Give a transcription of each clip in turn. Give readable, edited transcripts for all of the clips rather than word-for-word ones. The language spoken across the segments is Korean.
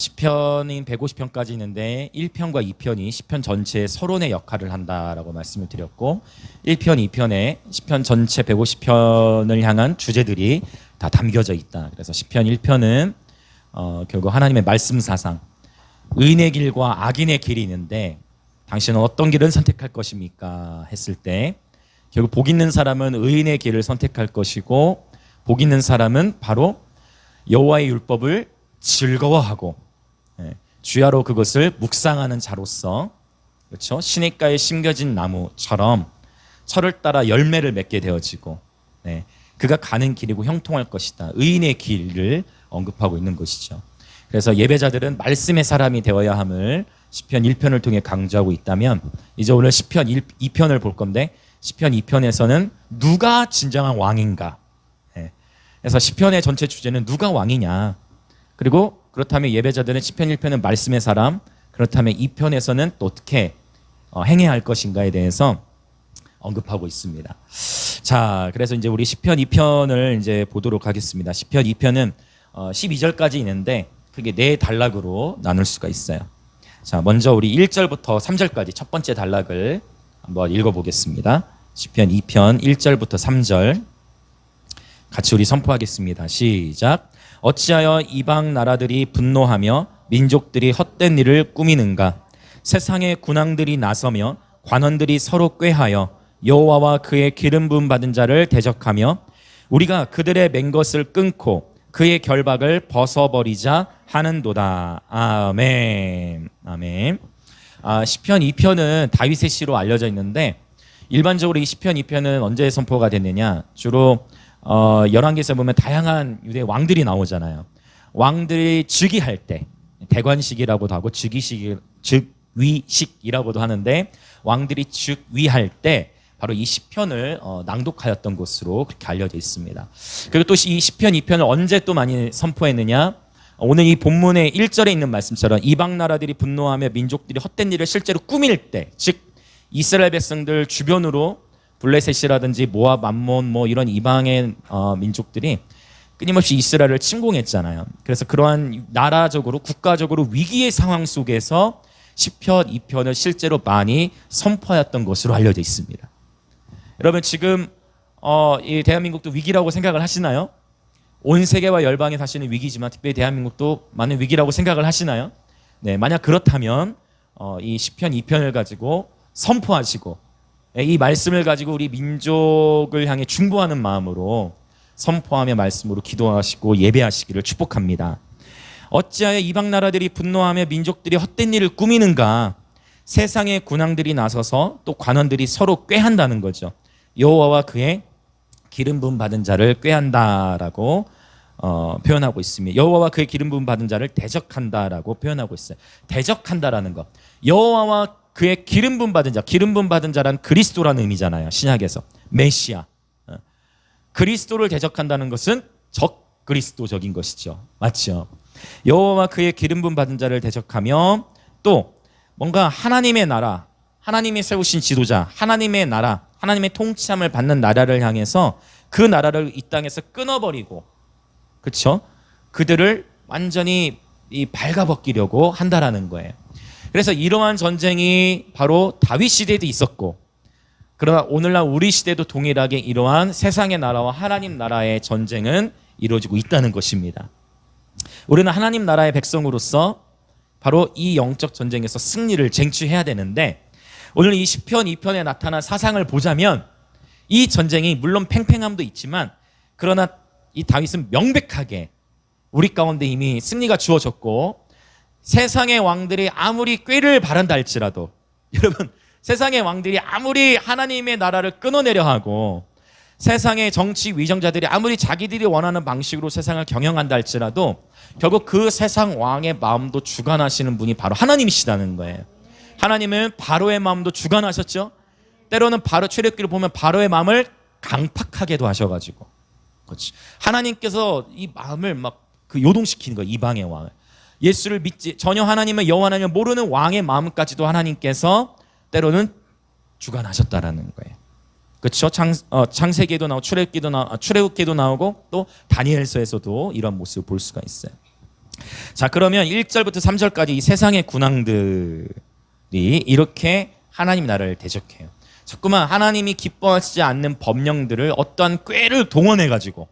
시편인 150편까지 있는데 1편과 2편이 시편 전체의 서론의 역할을 한다라고 말씀을 드렸고 1편, 2편에 시편 전체 150편을 향한 주제들이 다 담겨져 있다. 그래서 시편 1편은 결국 하나님의 말씀 사상, 의인의 길과 악인의 길이 있는데 당신은 어떤 길을 선택할 것입니까? 했을 때 결국 복 있는 사람은 의인의 길을 선택할 것이고 복 있는 사람은 바로 여호와의 율법을 즐거워하고 주야로 그것을 묵상하는 자로서, 그렇죠? 시냇가에 심겨진 나무처럼 철을 따라 열매를 맺게 되어지고 그가 가는 길이고 형통할 것이다. 의인의 길을 언급하고 있는 것이죠. 그래서 예배자들은 말씀의 사람이 되어야 함을 시편 1편을 통해 강조하고 있다면 이제 오늘 시편 2편을 볼 건데 시편 2편에서는 누가 진정한 왕인가? 그래서 시편의 전체 주제는 누가 왕이냐? 그리고 그렇다면 예배자들은 시편 1편은 말씀의 사람, 그렇다면 2편에서는 또 어떻게 행해야 할 것인가에 대해서 언급하고 있습니다. 자, 그래서 이제 우리 시편 2편을 이제 보도록 하겠습니다. 시편 2편은 12절까지 있는데 그게 네 단락으로 나눌 수가 있어요. 자, 먼저 우리 1절부터 3절까지 첫 번째 단락을 한번 읽어보겠습니다. 시편 2편 1절부터 3절 같이 우리 선포하겠습니다. 시작. 어찌하여 이방 나라들이 분노하며 민족들이 헛된 일을 꾸미는가? 세상의 군왕들이 나서며 관원들이 서로 꾀하여 여호와와 그의 기름 부음 받은 자를 대적하며 우리가 그들의 맨 것을 끊고 그의 결박을 벗어버리자 하는도다. 아멘. 아멘. 시편 2편은 다윗의 시로 알려져 있는데 일반적으로 이 시편 2편은 언제 선포가 됐느냐? 주로 열왕기에서 보면 다양한 유대 왕들이 나오잖아요. 왕들이 즉위할 때 대관식이라고도 하고 즉위식이라고도 하는데 왕들이 즉위할 때 바로 이 시편을 낭독하였던 것으로 그렇게 알려져 있습니다. 그리고 또 이 시편 2편을 언제 또 많이 선포했느냐? 오늘 이 본문의 1절에 있는 말씀처럼 이방 나라들이 분노하며 민족들이 헛된 일을 실제로 꾸밀 때, 즉 이스라엘 백성들 주변으로 블레셋이라든지 모압, 암몬 이런 이방의 민족들이 끊임없이 이스라엘을 침공했잖아요. 그래서 그러한 나라적으로 국가적으로 위기의 상황 속에서 시편 2편을 실제로 많이 선포하였던 것으로 알려져 있습니다. 여러분 지금 이 대한민국도 위기라고 생각을 하시나요? 온 세계와 열방에 사시는 위기지만 특별히 대한민국도 많은 위기라고 생각을 하시나요? 네, 만약 그렇다면 이 시편 2편을 가지고 선포하시고 이 말씀을 가지고 우리 민족을 향해 중보하는 마음으로 선포하며 말씀으로 기도하시고 예배하시기를 축복합니다. 어찌하여 이방 나라들이 분노하며 민족들이 헛된 일을 꾸미는가? 세상의 군왕들이 나서서 또 관원들이 서로 꾀한다는 거죠. 여호와와 그의 기름 부음 받은 자를 꾀한다라고 표현하고 있습니다. 여호와와 그의 기름 부음 받은 자를 대적한다라고 표현하고 있어요. 대적한다라는 것. 여호와와 그의 기름 부음 받은 자, 기름 부음 받은 자란 그리스도라는 의미잖아요. 신약에서 메시아. 그리스도를 대적한다는 것은 적 그리스도적인 것이죠. 맞죠? 여호와와 그의 기름 부음 받은 자를 대적하며 또 뭔가 하나님의 나라, 하나님이 세우신 지도자, 하나님의 나라, 하나님의 통치함을 받는 나라를 향해서 그 나라를 이 땅에서 끊어버리고, 그렇죠? 그들을 완전히 발가벗기려고 한다라는 거예요. 그래서 이러한 전쟁이 바로 다윗 시대에도 있었고, 그러나 오늘날 우리 시대도 동일하게 이러한 세상의 나라와 하나님 나라의 전쟁은 이루어지고 있다는 것입니다. 우리는 하나님 나라의 백성으로서 바로 이 영적 전쟁에서 승리를 쟁취해야 되는데 오늘 이 시편 2편에 나타난 사상을 보자면 이 전쟁이 물론 팽팽함도 있지만 그러나 이 다윗은 명백하게 우리 가운데 이미 승리가 주어졌고 세상의 왕들이 아무리 꾀를 바란다 할지라도 여러분 세상의 왕들이 아무리 하나님의 나라를 끊어내려 하고 세상의 정치 위정자들이 아무리 자기들이 원하는 방식으로 세상을 경영한다 할지라도 결국 그 세상 왕의 마음도 주관하시는 분이 바로 하나님이시다는 거예요. 하나님은 바로의 마음도 주관하셨죠. 때로는 바로 출애굽기를 보면 바로의 마음을 강팍하게도 하셔가지고 그렇지. 하나님께서 이 마음을 막 그 요동시키는 거예요. 이방의 왕을. 예수를 믿지 전혀 하나님을 여호와 하나님을 모르는 왕의 마음까지도 하나님께서 때로는 주관하셨다라는 거예요. 그렇죠? 창세기에도 나오고 출애굽기도 나오고 또 다니엘서에서도 이런 모습을 볼 수가 있어요. 자, 그러면 1절부터 3절까지 이 세상의 군왕들이 이렇게 하나님 나라를 대적해요. 자꾸만 하나님이 기뻐하시지 않는 법령들을 어떠한 꾀를 동원해가지고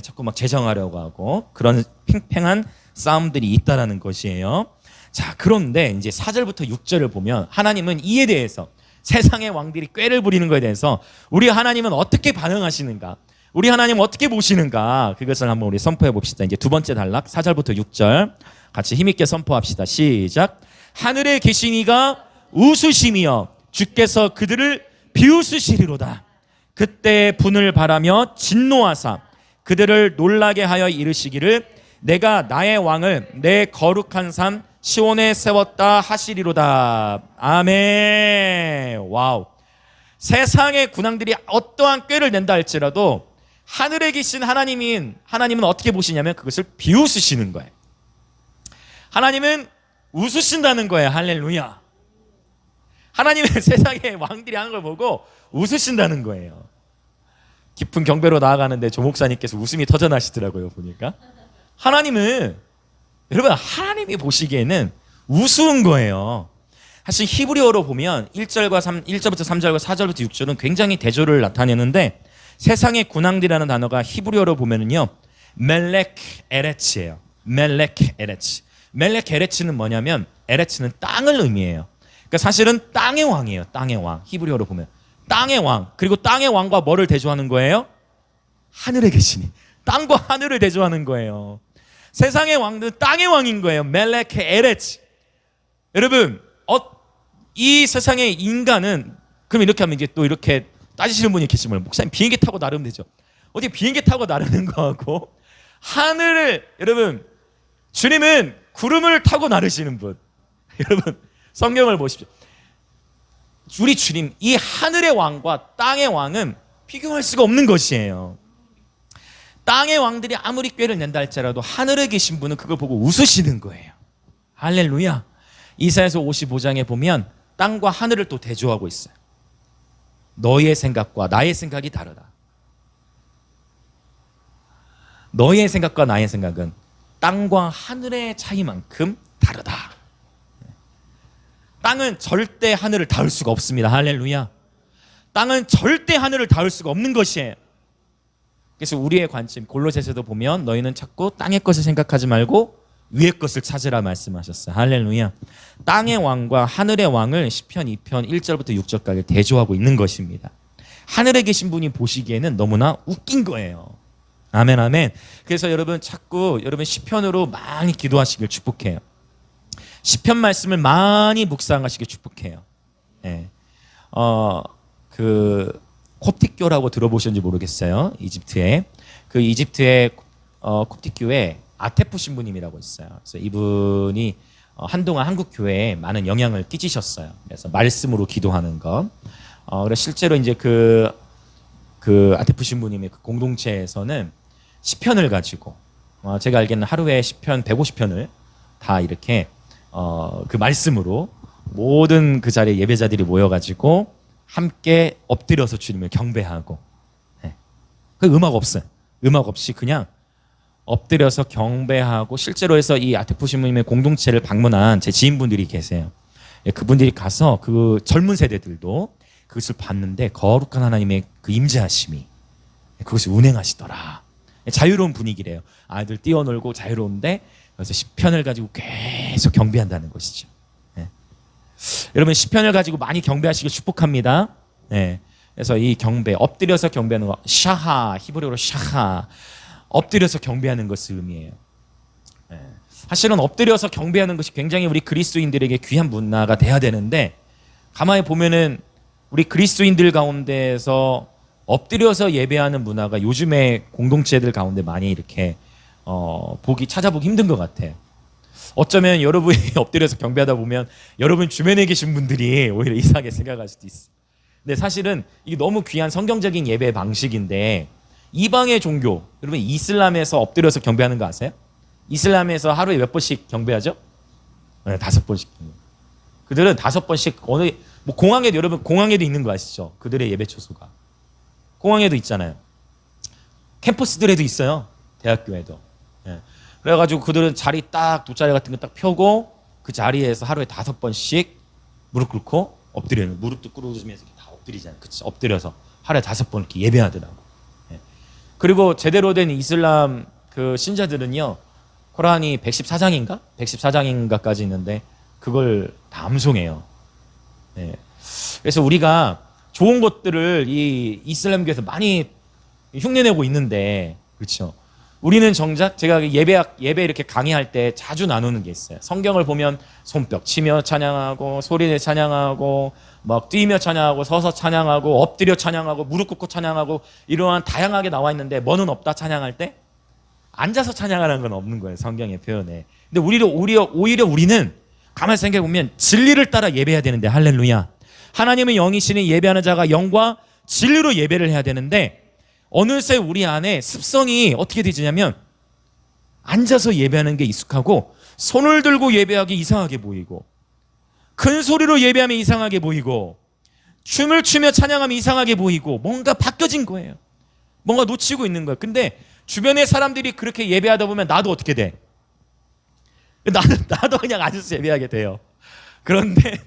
자꾸 막 제정하려고 하고 그런 팽팽한 싸움들이 있다라는 것이에요. 자, 그런데 이제 4절부터 6절을 보면 하나님은 이에 대해서 세상의 왕들이 꾀를 부리는 것에 대해서 우리 하나님은 어떻게 반응하시는가, 우리 하나님은 어떻게 보시는가, 그것을 한번 우리 선포해 봅시다. 이제 두 번째 단락 4절부터 6절 같이 힘있게 선포합시다. 시작. 하늘에 계신 이가 웃으시며 주께서 그들을 비웃으시리로다. 그때 분을 바라며 진노하사 그들을 놀라게 하여 이르시기를 내가 나의 왕을 내 거룩한 산 시온에 세웠다 하시리로다. 아멘. 와우. 세상의 군왕들이 어떠한 꾀를 낸다 할지라도 하늘에 계신 하나님은 어떻게 보시냐면 그것을 비웃으시는 거예요. 하나님은 웃으신다는 거예요. 할렐루야. 하나님은 세상의 왕들이 하는 걸 보고 웃으신다는 거예요. 깊은 경배로 나아가는데 조 목사님께서 웃음이 터져나시더라고요. 보니까 하나님은, 여러분, 하나님이 보시기에는 우스운 거예요. 사실 히브리어로 보면 1절부터 3절과 4절부터 6절은 굉장히 대조를 나타내는데 세상의 군왕들이라는 단어가 히브리어로 보면은요 멜렉 에레츠예요. 멜렉 에레츠. 멜렉 에레츠는 뭐냐면 에레츠는 땅을 의미해요. 그러니까 사실은 땅의 왕이에요. 땅의 왕. 히브리어로 보면 땅의 왕. 그리고 땅의 왕과 뭐를 대조하는 거예요? 하늘에 계시니. 땅과 하늘을 대조하는 거예요. 세상의 왕은 땅의 왕인 거예요. 멜렉 에레츠. 여러분, 이 세상의 인간은, 그럼 이렇게 하면 이제 또 이렇게 따지시는 분이 계시면, 목사님 비행기 타고 나르면 되죠. 어떻게 비행기 타고 나르는 거하고 하늘을, 여러분, 주님은 구름을 타고 나르시는 분. 여러분, 성경을 보십시오. 우리 주님, 이 하늘의 왕과 땅의 왕은 비교할 수가 없는 것이에요. 땅의 왕들이 아무리 꾀를 낸다 할지라도 하늘에 계신 분은 그걸 보고 웃으시는 거예요. 할렐루야. 이사야서 55장에 보면 땅과 하늘을 또 대조하고 있어요. 너의 생각과 나의 생각이 다르다. 너의 생각과 나의 생각은 땅과 하늘의 차이만큼 다르다. 땅은 절대 하늘을 닿을 수가 없습니다. 할렐루야. 땅은 절대 하늘을 닿을 수가 없는 것이에요. 그래서 우리의 관점, 골로새서도 보면 너희는 자꾸 땅의 것을 생각하지 말고 위의 것을 찾으라 말씀하셨어요. 할렐루야. 땅의 왕과 하늘의 왕을 시편 2편 1절부터 6절까지 대조하고 있는 것입니다. 하늘에 계신 분이 보시기에는 너무나 웃긴 거예요. 아멘, 아멘. 그래서 여러분 자꾸 여러분 시편으로 많이 기도하시길 축복해요. 시편 말씀을 많이 묵상하시길 축복해요. 네. 콥틱교라고 들어보셨는지 모르겠어요. 이집트에 그 이집트의 콥틱교에 아테프 신부님이라고 있어요. 그래서 이분이 한동안 한국 교회에 많은 영향을 끼치셨어요. 그래서 말씀으로 기도하는 것. 그래서 실제로 이제 그 아테프 신부님의 그 공동체에서는 시편을 가지고 제가 알기에는 하루에 시편 150편을 다 이렇게 그 말씀으로 모든 그 자리에 예배자들이 모여가지고 함께 엎드려서 주님을 경배하고, 그 음악 없어요. 음악 없이 그냥 엎드려서 경배하고, 실제로 해서 이 아테프 신부님의 공동체를 방문한 제 지인분들이 계세요. 그분들이 가서 그 젊은 세대들도 그것을 봤는데 거룩한 하나님의 그 임재하심이 그것을 운행하시더라. 자유로운 분위기래요. 아이들 뛰어놀고 자유로운데 그래서 시편을 가지고 계속 경배한다는 것이죠. 여러분 시편을 가지고 많이 경배하시길 축복합니다. 그래서 이 경배, 엎드려서 경배하는 거, 샤하, 히브리어로 샤하, 엎드려서 경배하는 것을 의미해요. 사실은 엎드려서 경배하는 것이 굉장히 우리 그리스도인들에게 귀한 문화가 돼야 되는데, 가만히 보면은 우리 그리스도인들 가운데에서 엎드려서 예배하는 문화가 요즘에 공동체들 가운데 많이 이렇게 찾아보기 힘든 것 같아요. 어쩌면 여러분이 엎드려서 경배하다 보면 여러분 주변에 계신 분들이 오히려 이상하게 생각할 수도 있어요. 근데 사실은 이게 너무 귀한 성경적인 예배 방식인데, 이방의 종교, 여러분 이슬람에서 엎드려서 경배하는 거 아세요? 이슬람에서 하루에 몇 번씩 경배하죠? 네, 5번씩. 그들은 5번씩 공항에도, 여러분 공항에도 있는 거 아시죠? 그들의 예배 초소가 공항에도 있잖아요. 캠퍼스들에도 있어요. 대학교에도. 그래가지고 그들은 자리 딱 돗자리 같은 거 딱 펴고 그 자리에서 하루에 5번씩 무릎 꿇고 엎드려요. 무릎도 꿇어주면서 다 엎드리잖아요. 그치? 엎드려서 하루에 5번 이렇게 예배하더라고. 예. 그리고 제대로 된 이슬람 그 신자들은요, 코란이 114장인가? 114장인가까지 있는데 그걸 다 암송해요. 예. 그래서 우리가 좋은 것들을 이 이슬람교에서 많이 흉내내고 있는데, 그렇죠? 우리는 정작 제가 예배 이렇게 강의할 때 자주 나누는 게 있어요. 성경을 보면 손뼉 치며 찬양하고 소리내 찬양하고 막 뛰며 찬양하고 서서 찬양하고 엎드려 찬양하고 무릎 꿇고 찬양하고 이러한 다양하게 나와 있는데 뭐는 없다 찬양할 때? 앉아서 찬양하는 건 없는 거예요, 성경의 표현에. 근데 오히려 우리는 가만히 생각해 보면 진리를 따라 예배해야 되는데, 할렐루야. 하나님의 영이시니 예배하는 자가 영과 진리로 예배를 해야 되는데, 어느새 우리 안에 습성이 어떻게 되지냐면 앉아서 예배하는 게 익숙하고 손을 들고 예배하기 이상하게 보이고 큰 소리로 예배하면 이상하게 보이고 춤을 추며 찬양하면 이상하게 보이고 뭔가 바뀌어진 거예요. 뭔가 놓치고 있는 거예요. 근데 주변의 사람들이 그렇게 예배하다 보면 나도 어떻게 돼? 나도 그냥 앉아서 예배하게 돼요. 그런데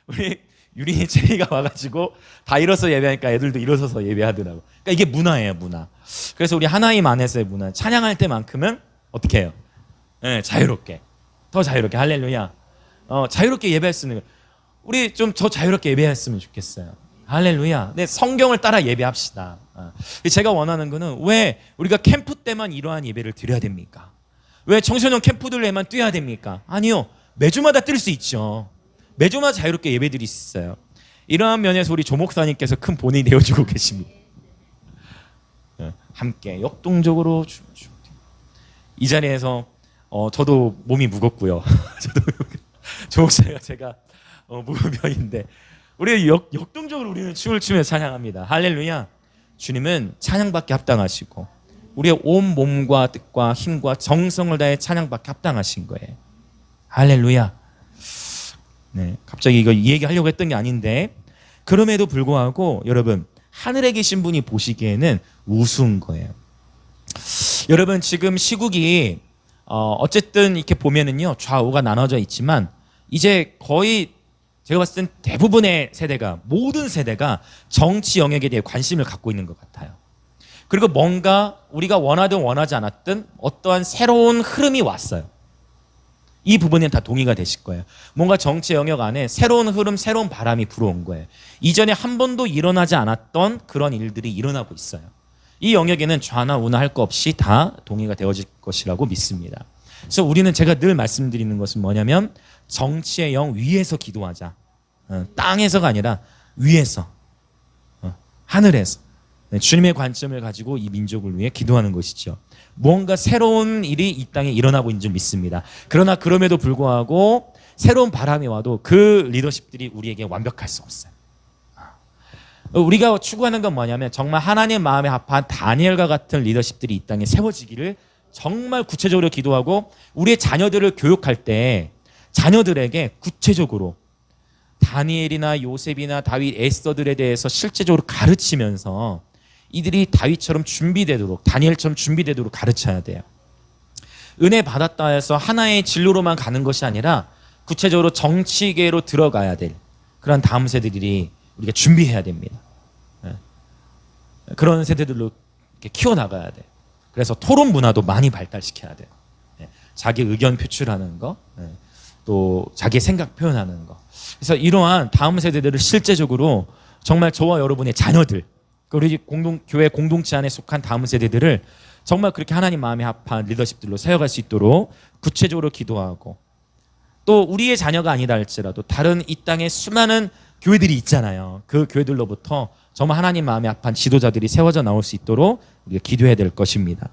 우리 유린이 체리가 와가지고 다 일어서 예배하니까 애들도 일어서서 예배하더라고. 그러니까 이게 문화예요, 문화. 그래서 우리 하나님 안에서의 문화, 찬양할 때만큼은 어떻게 해요? 네, 자유롭게, 더 자유롭게, 할렐루야. 자유롭게 예배할 수 있는 거예요. 우리 좀 더 자유롭게 예배했으면 좋겠어요. 할렐루야. 네, 성경을 따라 예배합시다. 제가 원하는 거는 왜 우리가 캠프 때만 이러한 예배를 드려야 됩니까? 왜 청소년 캠프들에만 뛰어야 됩니까? 아니요, 매주마다 뛸 수 있죠. 매주마다 자유롭게 예배드릴 수 있어요. 이러한 면에서 우리 조 목사님께서 큰 본이 되어주고 계십니다. 함께 역동적으로 이 자리에서 저도 몸이 무겁고요. 저도 조 목사가 제가 무거운 편인데 우리 역동적으로 우리는 춤을 추며 찬양합니다. 할렐루야. 주님은 찬양받게 합당하시고 우리의 온 몸과 뜻과 힘과 정성을 다해 찬양받게 합당하신 거예요. 할렐루야. 네, 갑자기 이거 이 얘기하려고 했던 게 아닌데 그럼에도 불구하고 여러분 하늘에 계신 분이 보시기에는 우스운 거예요. 여러분 지금 시국이 어쨌든 이렇게 보면은요 좌우가 나눠져 있지만 이제 거의 제가 봤을 땐 대부분의 세대가 모든 세대가 정치 영역에 대해 관심을 갖고 있는 것 같아요. 그리고 뭔가 우리가 원하든 원하지 않았든 어떠한 새로운 흐름이 왔어요. 이 부분은 다 동의가 되실 거예요. 뭔가 정치 영역 안에 새로운 흐름, 새로운 바람이 불어온 거예요. 이전에 한 번도 일어나지 않았던 그런 일들이 일어나고 있어요. 이 영역에는 좌나 우나 할 거 없이 다 동의가 되어질 것이라고 믿습니다. 그래서 우리는 제가 늘 말씀드리는 것은 뭐냐면 정치의 영 위에서 기도하자. 땅에서가 아니라 위에서, 하늘에서 주님의 관점을 가지고 이 민족을 위해 기도하는 것이죠. 무언가 새로운 일이 이 땅에 일어나고 있는 줄 믿습니다. 그러나 그럼에도 불구하고 새로운 바람이 와도 그 리더십들이 우리에게 완벽할 수 없어요. 우리가 추구하는 건 뭐냐면 정말 하나님 마음에 합한 다니엘과 같은 리더십들이 이 땅에 세워지기를 정말 구체적으로 기도하고 우리의 자녀들을 교육할 때 자녀들에게 구체적으로 다니엘이나 요셉이나 다윗, 에스더들에 대해서 실제적으로 가르치면서 이들이 다윗처럼 준비되도록 다니엘처럼 준비되도록 가르쳐야 돼요. 은혜 받았다 해서 하나의 진로로만 가는 것이 아니라 구체적으로 정치계로 들어가야 될 그런 다음 세대들이 우리가 준비해야 됩니다. 그런 세대들로 이렇게 키워나가야 돼요. 그래서 토론 문화도 많이 발달시켜야 돼요. 자기 의견 표출하는 거, 또 자기 생각 표현하는 거. 그래서 이러한 다음 세대들을 실제적으로 정말 저와 여러분의 자녀들, 우리 교회 공동체 안에 속한 다음 세대들을 정말 그렇게 하나님 마음에 합한 리더십들로 세워갈 수 있도록 구체적으로 기도하고 또 우리의 자녀가 아니다 할지라도 다른 이 땅에 수많은 교회들이 있잖아요. 그 교회들로부터 정말 하나님 마음에 합한 지도자들이 세워져 나올 수 있도록 우리가 기도해야 될 것입니다.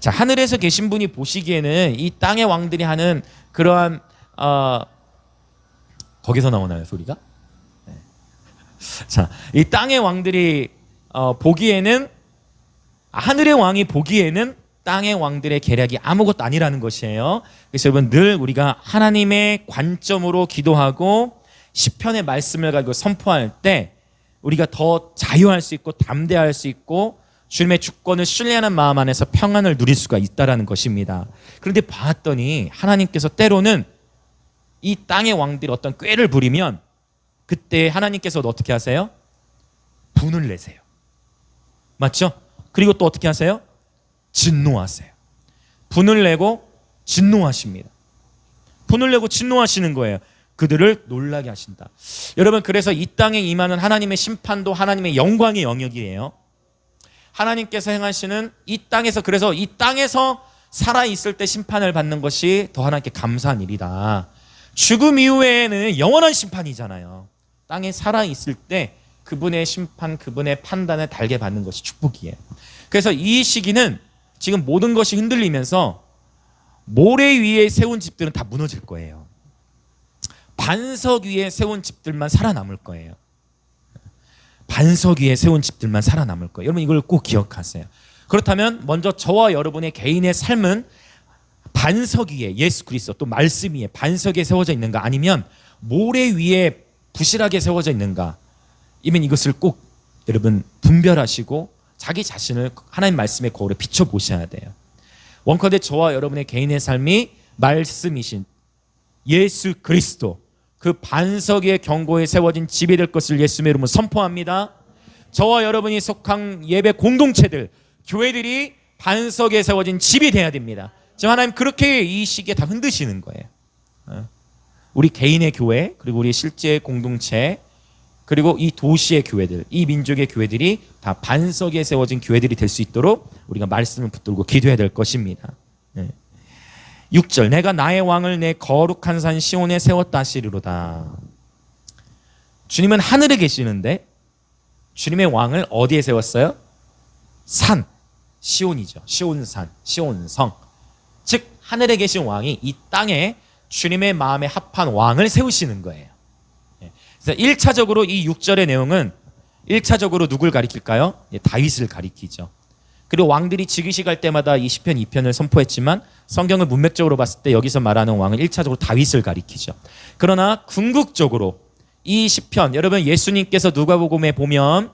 자, 하늘에서 계신 분이 보시기에는 이 땅의 왕들이 하는 그러한 거기서 나오나요 소리가? 네. 자, 이 땅의 왕들이 보기에는 하늘의 왕이 보기에는 땅의 왕들의 계략이 아무것도 아니라는 것이에요. 그래서 여러분 늘 우리가 하나님의 관점으로 기도하고 시편의 말씀을 가지고 선포할 때 우리가 더 자유할 수 있고 담대할 수 있고 주님의 주권을 신뢰하는 마음 안에서 평안을 누릴 수가 있다라는 것입니다. 그런데 봤더니 하나님께서 때로는 이 땅의 왕들이 어떤 꾀를 부리면 그때 하나님께서도 어떻게 하세요? 분을 내세요. 맞죠? 그리고 또 어떻게 하세요? 진노하세요. 분을 내고 진노하십니다. 분을 내고 진노하시는 거예요. 그들을 놀라게 하신다. 여러분, 그래서 이 땅에 임하는 하나님의 심판도 하나님의 영광의 영역이에요. 하나님께서 행하시는 이 땅에서, 그래서 이 땅에서 살아있을 때 심판을 받는 것이 더 하나님께 감사한 일이다. 죽음 이후에는 영원한 심판이잖아요. 땅에 살아있을 때 그분의 심판, 그분의 판단을 달게 받는 것이 축복이에요. 그래서 이 시기는 지금 모든 것이 흔들리면서 모래 위에 세운 집들은 다 무너질 거예요. 반석 위에 세운 집들만 살아남을 거예요. 반석 위에 세운 집들만 살아남을 거예요. 여러분, 이걸 꼭 기억하세요. 그렇다면 먼저 저와 여러분의 개인의 삶은 반석 위에, 예수 그리스도 또 말씀 위에 반석에 세워져 있는가, 아니면 모래 위에 부실하게 세워져 있는가, 이면 이것을 꼭 여러분 분별하시고 자기 자신을 하나님 말씀의 거울에 비춰보셔야 돼요. 원컨대 저와 여러분의 개인의 삶이 말씀이신 예수 그리스도, 그 반석의 경고에 세워진 집이 될 것을 예수님의 이름으로 선포합니다. 저와 여러분이 속한 예배 공동체들, 교회들이 반석에 세워진 집이 돼야 됩니다. 지금 하나님 그렇게 이 시기에 다 흔드시는 거예요. 우리 개인의 교회, 그리고 우리 실제 공동체, 그리고 이 도시의 교회들, 이 민족의 교회들이 다 반석에 세워진 교회들이 될 수 있도록 우리가 말씀을 붙들고 기도해야 될 것입니다. 6절, 내가 나의 왕을 내 거룩한 산 시온에 세웠다 하시리로다. 주님은 하늘에 계시는데 주님의 왕을 어디에 세웠어요? 산, 시온이죠. 시온산, 시온성. 즉 하늘에 계신 왕이 이 땅에 주님의 마음에 합한 왕을 세우시는 거예요. 그래서 1차적으로 이 6절의 내용은 1차적으로 누굴 가리킬까요? 다윗을 가리키죠. 그리고 왕들이 즉위식 할 때마다 이 시편 2편을 선포했지만 성경을 문맥적으로 봤을 때 여기서 말하는 왕은 1차적으로 다윗을 가리키죠. 그러나 궁극적으로 이 시편, 여러분 예수님께서 누가복음에 보면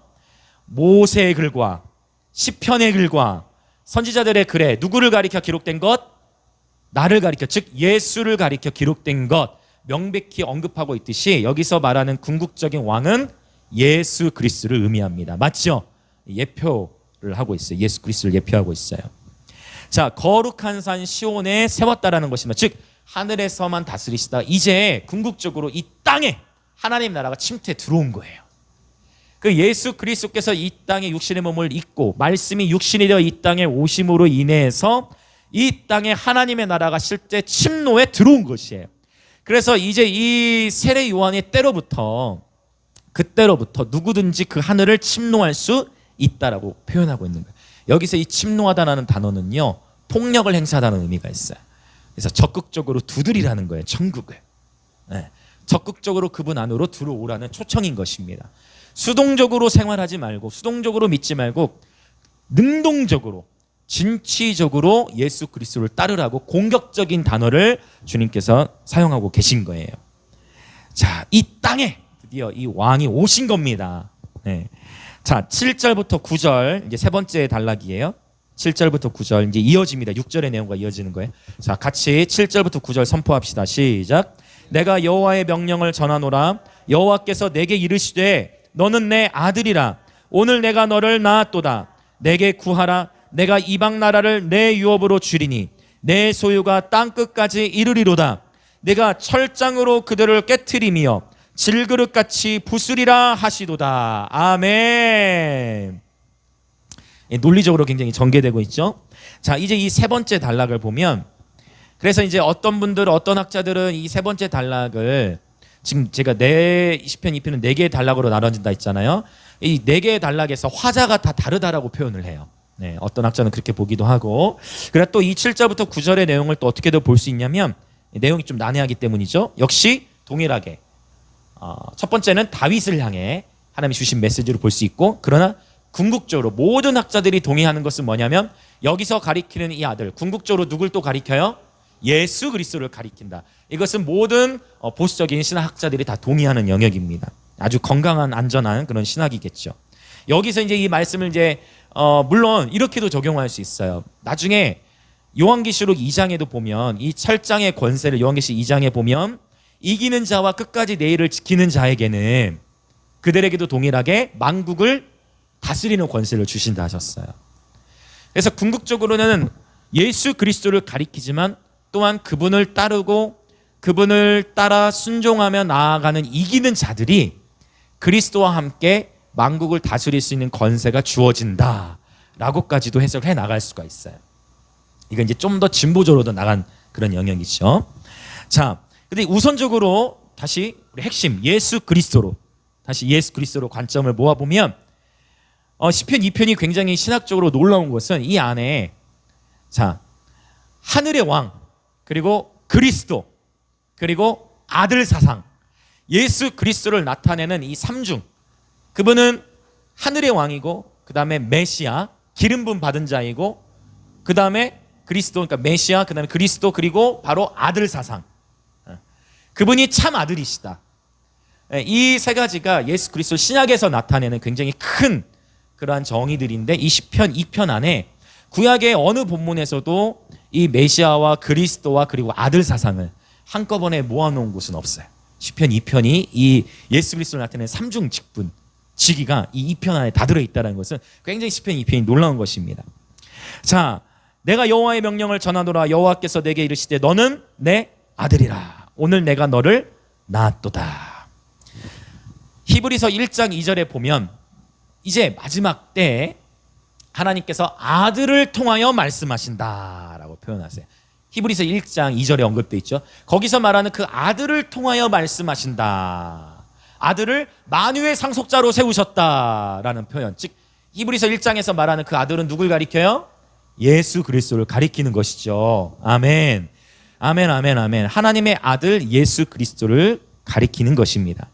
모세의 글과 시편의 글과 선지자들의 글에 누구를 가리켜 기록된 것? 나를 가리켜, 즉 예수를 가리켜 기록된 것 명백히 언급하고 있듯이 여기서 말하는 궁극적인 왕은 예수 그리스도를 의미합니다. 맞죠? 예표를 하고 있어요. 예수 그리스도를 예표하고 있어요. 자, 거룩한 산 시온에 세웠다라는 것입니다. 즉 하늘에서만 다스리시다 이제 궁극적으로 이 땅에 하나님 나라가 침투해 들어온 거예요. 그 예수 그리스도께서 이 땅에 육신의 몸을 입고 말씀이 육신이 되어 이 땅에 오심으로 인해서 이 땅에 하나님의 나라가 실제 침노에 들어온 것이에요. 그래서 이제 이 세례 요한의 때로부터, 그때로부터 누구든지 그 하늘을 침노할 수 있다라고 표현하고 있는 거예요. 여기서 이 침노하다라는 단어는요, 폭력을 행사하다는 의미가 있어요. 그래서 적극적으로 두드리라는 거예요, 천국을. 네. 적극적으로 그분 안으로 들어오라는 초청인 것입니다. 수동적으로 생활하지 말고, 수동적으로 믿지 말고 능동적으로, 진취적으로 예수 그리스도를 따르라고 공격적인 단어를 주님께서 사용하고 계신 거예요. 자, 이 땅에 드디어 이 왕이 오신 겁니다. 네. 자, 7절부터 9절 이제 세 번째 단락이에요. 7절부터 9절 이제 이어집니다. 6절의 내용과 이어지는 거예요. 자, 같이 7절부터 9절 선포합시다. 시작. 내가 여호와의 명령을 전하노라. 여호와께서 내게 이르시되 너는 내 아들이라. 오늘 내가 너를 낳았도다. 내게 구하라. 내가 이방 나라를 내 유업으로 주리니 내 소유가 땅 끝까지 이르리로다. 내가 철장으로 그들을 깨트리며 질그릇같이 부수리라 하시도다. 아멘. 논리적으로 굉장히 전개되고 있죠. 자, 이제 이 세 번째 단락을 보면, 그래서 이제 어떤 분들, 어떤 학자들은 이 세 번째 단락을 지금 제가 시편 2편은 4개의 단락으로 나눠진다 했잖아요. 이 4개의 단락에서 화자가 다 다르다라고 표현을 해요. 네, 어떤 학자는 그렇게 보기도 하고. 그래 또 이 7절부터 9절의 내용을 또 어떻게도 볼 수 있냐면 내용이 좀 난해하기 때문이죠. 역시 동일하게 첫 번째는 다윗을 향해 하나님이 주신 메시지로 볼 수 있고, 그러나 궁극적으로 모든 학자들이 동의하는 것은 뭐냐면 여기서 가리키는 이 아들, 궁극적으로 누굴 또 가리켜요? 예수 그리스도를 가리킨다. 이것은 모든 보수적인 신학자들이 다 동의하는 영역입니다. 아주 건강한 안전한 그런 신학이겠죠. 여기서 이제 이 말씀을 이제 물론 이렇게도 적용할 수 있어요. 나중에 요한계시록 2장에도 보면 이 철장의 권세를 요한계시록 2장에 보면 이기는 자와 끝까지 내일을 지키는 자에게는 그들에게도 동일하게 만국을 다스리는 권세를 주신다 하셨어요. 그래서 궁극적으로는 예수 그리스도를 가리키지만 또한 그분을 따르고 그분을 따라 순종하며 나아가는 이기는 자들이 그리스도와 함께 만국을 다스릴 수 있는 권세가 주어진다라고까지도 해석해 나갈 수가 있어요. 이건 이제 좀 더 진보적으로도 나간 그런 영역이죠. 자, 근데 우선적으로 다시 우리 핵심 예수 그리스도로 관점을 모아보면 시편 2편이 굉장히 신학적으로 놀라운 것은 이 안에 자 하늘의 왕 그리고 그리스도 그리고 아들 사상 예수 그리스도를 나타내는 이 삼중 그분은 하늘의 왕이고 그 다음에 메시아 기름 부음 받은 자이고 그 다음에 그리스도 그러니까 메시아 그 다음에 그리스도 그리고 바로 아들 사상 그분이 참 아들이시다. 이 세 가지가 예수 그리스도 신약에서 나타내는 굉장히 큰 그러한 정의들인데 이 시편 2편 안에 구약의 어느 본문에서도 이 메시아와 그리스도와 그리고 아들 사상을 한꺼번에 모아놓은 곳은 없어요. 시편 2편이 이 예수 그리스도를 나타내는 삼중 직분 지기가 이 2편 안에 다 들어있다는 것은 굉장히 시편 2편이 놀라운 것입니다. 자, 내가 여호와의 명령을 전하노라. 여호와께서 내게 이르시되 너는 내 아들이라. 오늘 내가 너를 낳았도다. 히브리서 1장 2절에 보면 이제 마지막 때에 하나님께서 아들을 통하여 말씀하신다라고 표현하세요. 히브리서 1장 2절에 언급되어 있죠. 거기서 말하는 그 아들을 통하여 말씀하신다. 아들을 만유의 상속자로 세우셨다라는 표현. 즉 히브리서 1장에서 말하는 그 아들은 누굴 가리켜요? 예수 그리스도를 가리키는 것이죠. 아멘. 아멘, 아멘, 아멘. 하나님의 아들 예수 그리스도를 가리키는 것입니다.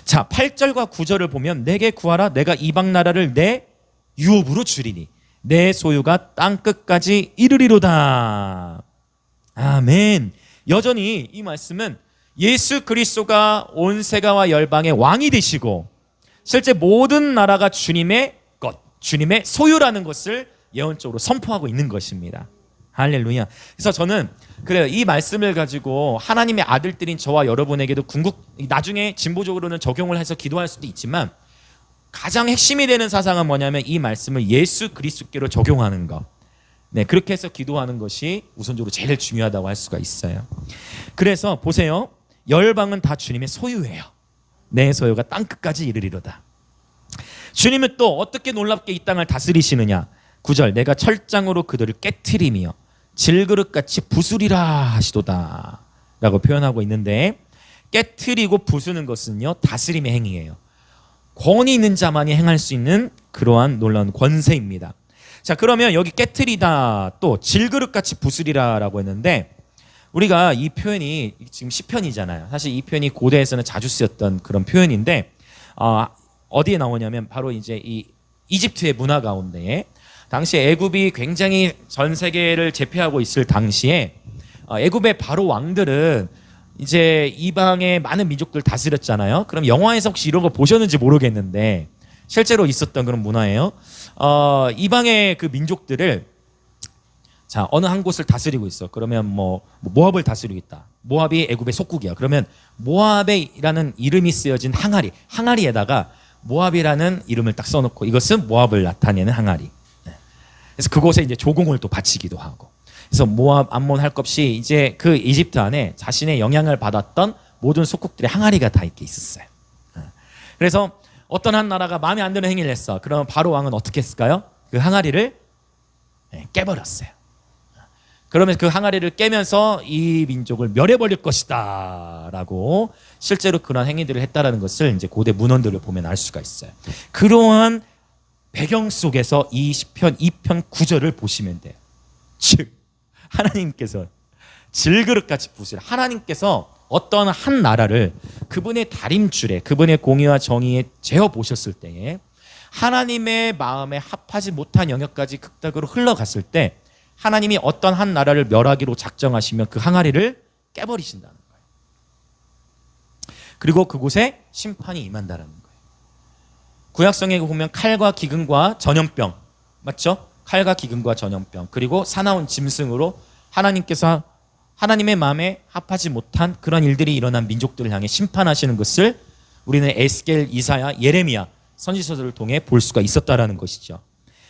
자, 8절과 9절을 보면 내게 구하라. 내가 이방 나라를 내 유업으로 주리니 내 소유가 땅 끝까지 이르리로다. 아멘. 여전히 이 말씀은 예수 그리스도가 온 세가와 열방의 왕이 되시고 실제 모든 나라가 주님의 것, 주님의 소유라는 것을 예언적으로 선포하고 있는 것입니다. 할렐루야. 그래서 저는 그래요. 이 말씀을 가지고 하나님의 아들들인 저와 여러분에게도 나중에 진보적으로는 적용을 해서 기도할 수도 있지만 가장 핵심이 되는 사상은 뭐냐면 이 말씀을 예수 그리스도께로 적용하는 것. 네, 그렇게 해서 기도하는 것이 우선적으로 제일 중요하다고 할 수가 있어요. 그래서 보세요. 열방은 다 주님의 소유예요. 내 소유가 땅 끝까지 이르리로다. 주님은 또 어떻게 놀랍게 이 땅을 다스리시느냐. 9절 내가 철장으로 그들을 깨트리며 질그릇같이 부수리라 하시도다 라고 표현하고 있는데 깨트리고 부수는 것은요 다스림의 행위예요. 권위 있는 자만이 행할 수 있는 그러한 놀라운 권세입니다. 자, 그러면 여기 깨트리다 또 질그릇같이 부수리라 라고 했는데 우리가 이 표현이 지금 시편이잖아요. 사실 이 표현이 고대에서는 자주 쓰였던 그런 표현인데 어디에 나오냐면 바로 이제 이 이집트의 문화 가운데 당시 애굽이 굉장히 전 세계를 제패하고 있을 당시에 애굽의 바로 왕들은 이제 이방의 많은 민족들 다스렸잖아요. 그럼 영화에서 혹시 이런 거 보셨는지 모르겠는데 실제로 있었던 그런 문화예요. 이방의 그 민족들을 자 어느 한 곳을 다스리고 있어. 그러면 뭐 모압을 다스리고 있다. 모압이 애굽의 속국이야. 그러면 모압이라는 이름이 쓰여진 항아리에다가 모압이라는 이름을 딱 써놓고 이것은 모압을 나타내는 항아리. 그래서 그곳에 이제 조공을 또 바치기도 하고. 그래서 모압, 암몬 할 것 없이 이제 그 이집트 안에 자신의 영향을 받았던 모든 속국들의 항아리가 다 이렇게 있었어요. 그래서 어떤 한 나라가 마음에 안 드는 행위를 했어. 그러면 바로 왕은 어떻게 했을까요? 그 항아리를 깨버렸어요. 그러면 그 항아리를 깨면서 이 민족을 멸해버릴 것이다 라고 실제로 그런 행위들을 했다라는 것을 이제 고대 문헌들을 보면 알 수가 있어요. 그러한 배경 속에서 이 시편 2편 9절을 보시면 돼요. 즉 하나님께서 질그릇같이 부수라. 하나님께서 어떤 한 나라를 그분의 다림줄에 그분의 공의와 정의에 재어보셨을 때에 하나님의 마음에 합하지 못한 영역까지 극적으로 흘러갔을 때 하나님이 어떤 한 나라를 멸하기로 작정하시면 그 항아리를 깨버리신다는 거예요. 그리고 그곳에 심판이 임한다는 거예요. 구약성에 보면 칼과 기근과 전염병, 맞죠? 칼과 기근과 전염병, 그리고 사나운 짐승으로 하나님께서 하나님의 마음에 합하지 못한 그런 일들이 일어난 민족들을 향해 심판하시는 것을 우리는 에스겔, 이사야, 예레미야 선지서들을 통해 볼 수가 있었다라는 것이죠.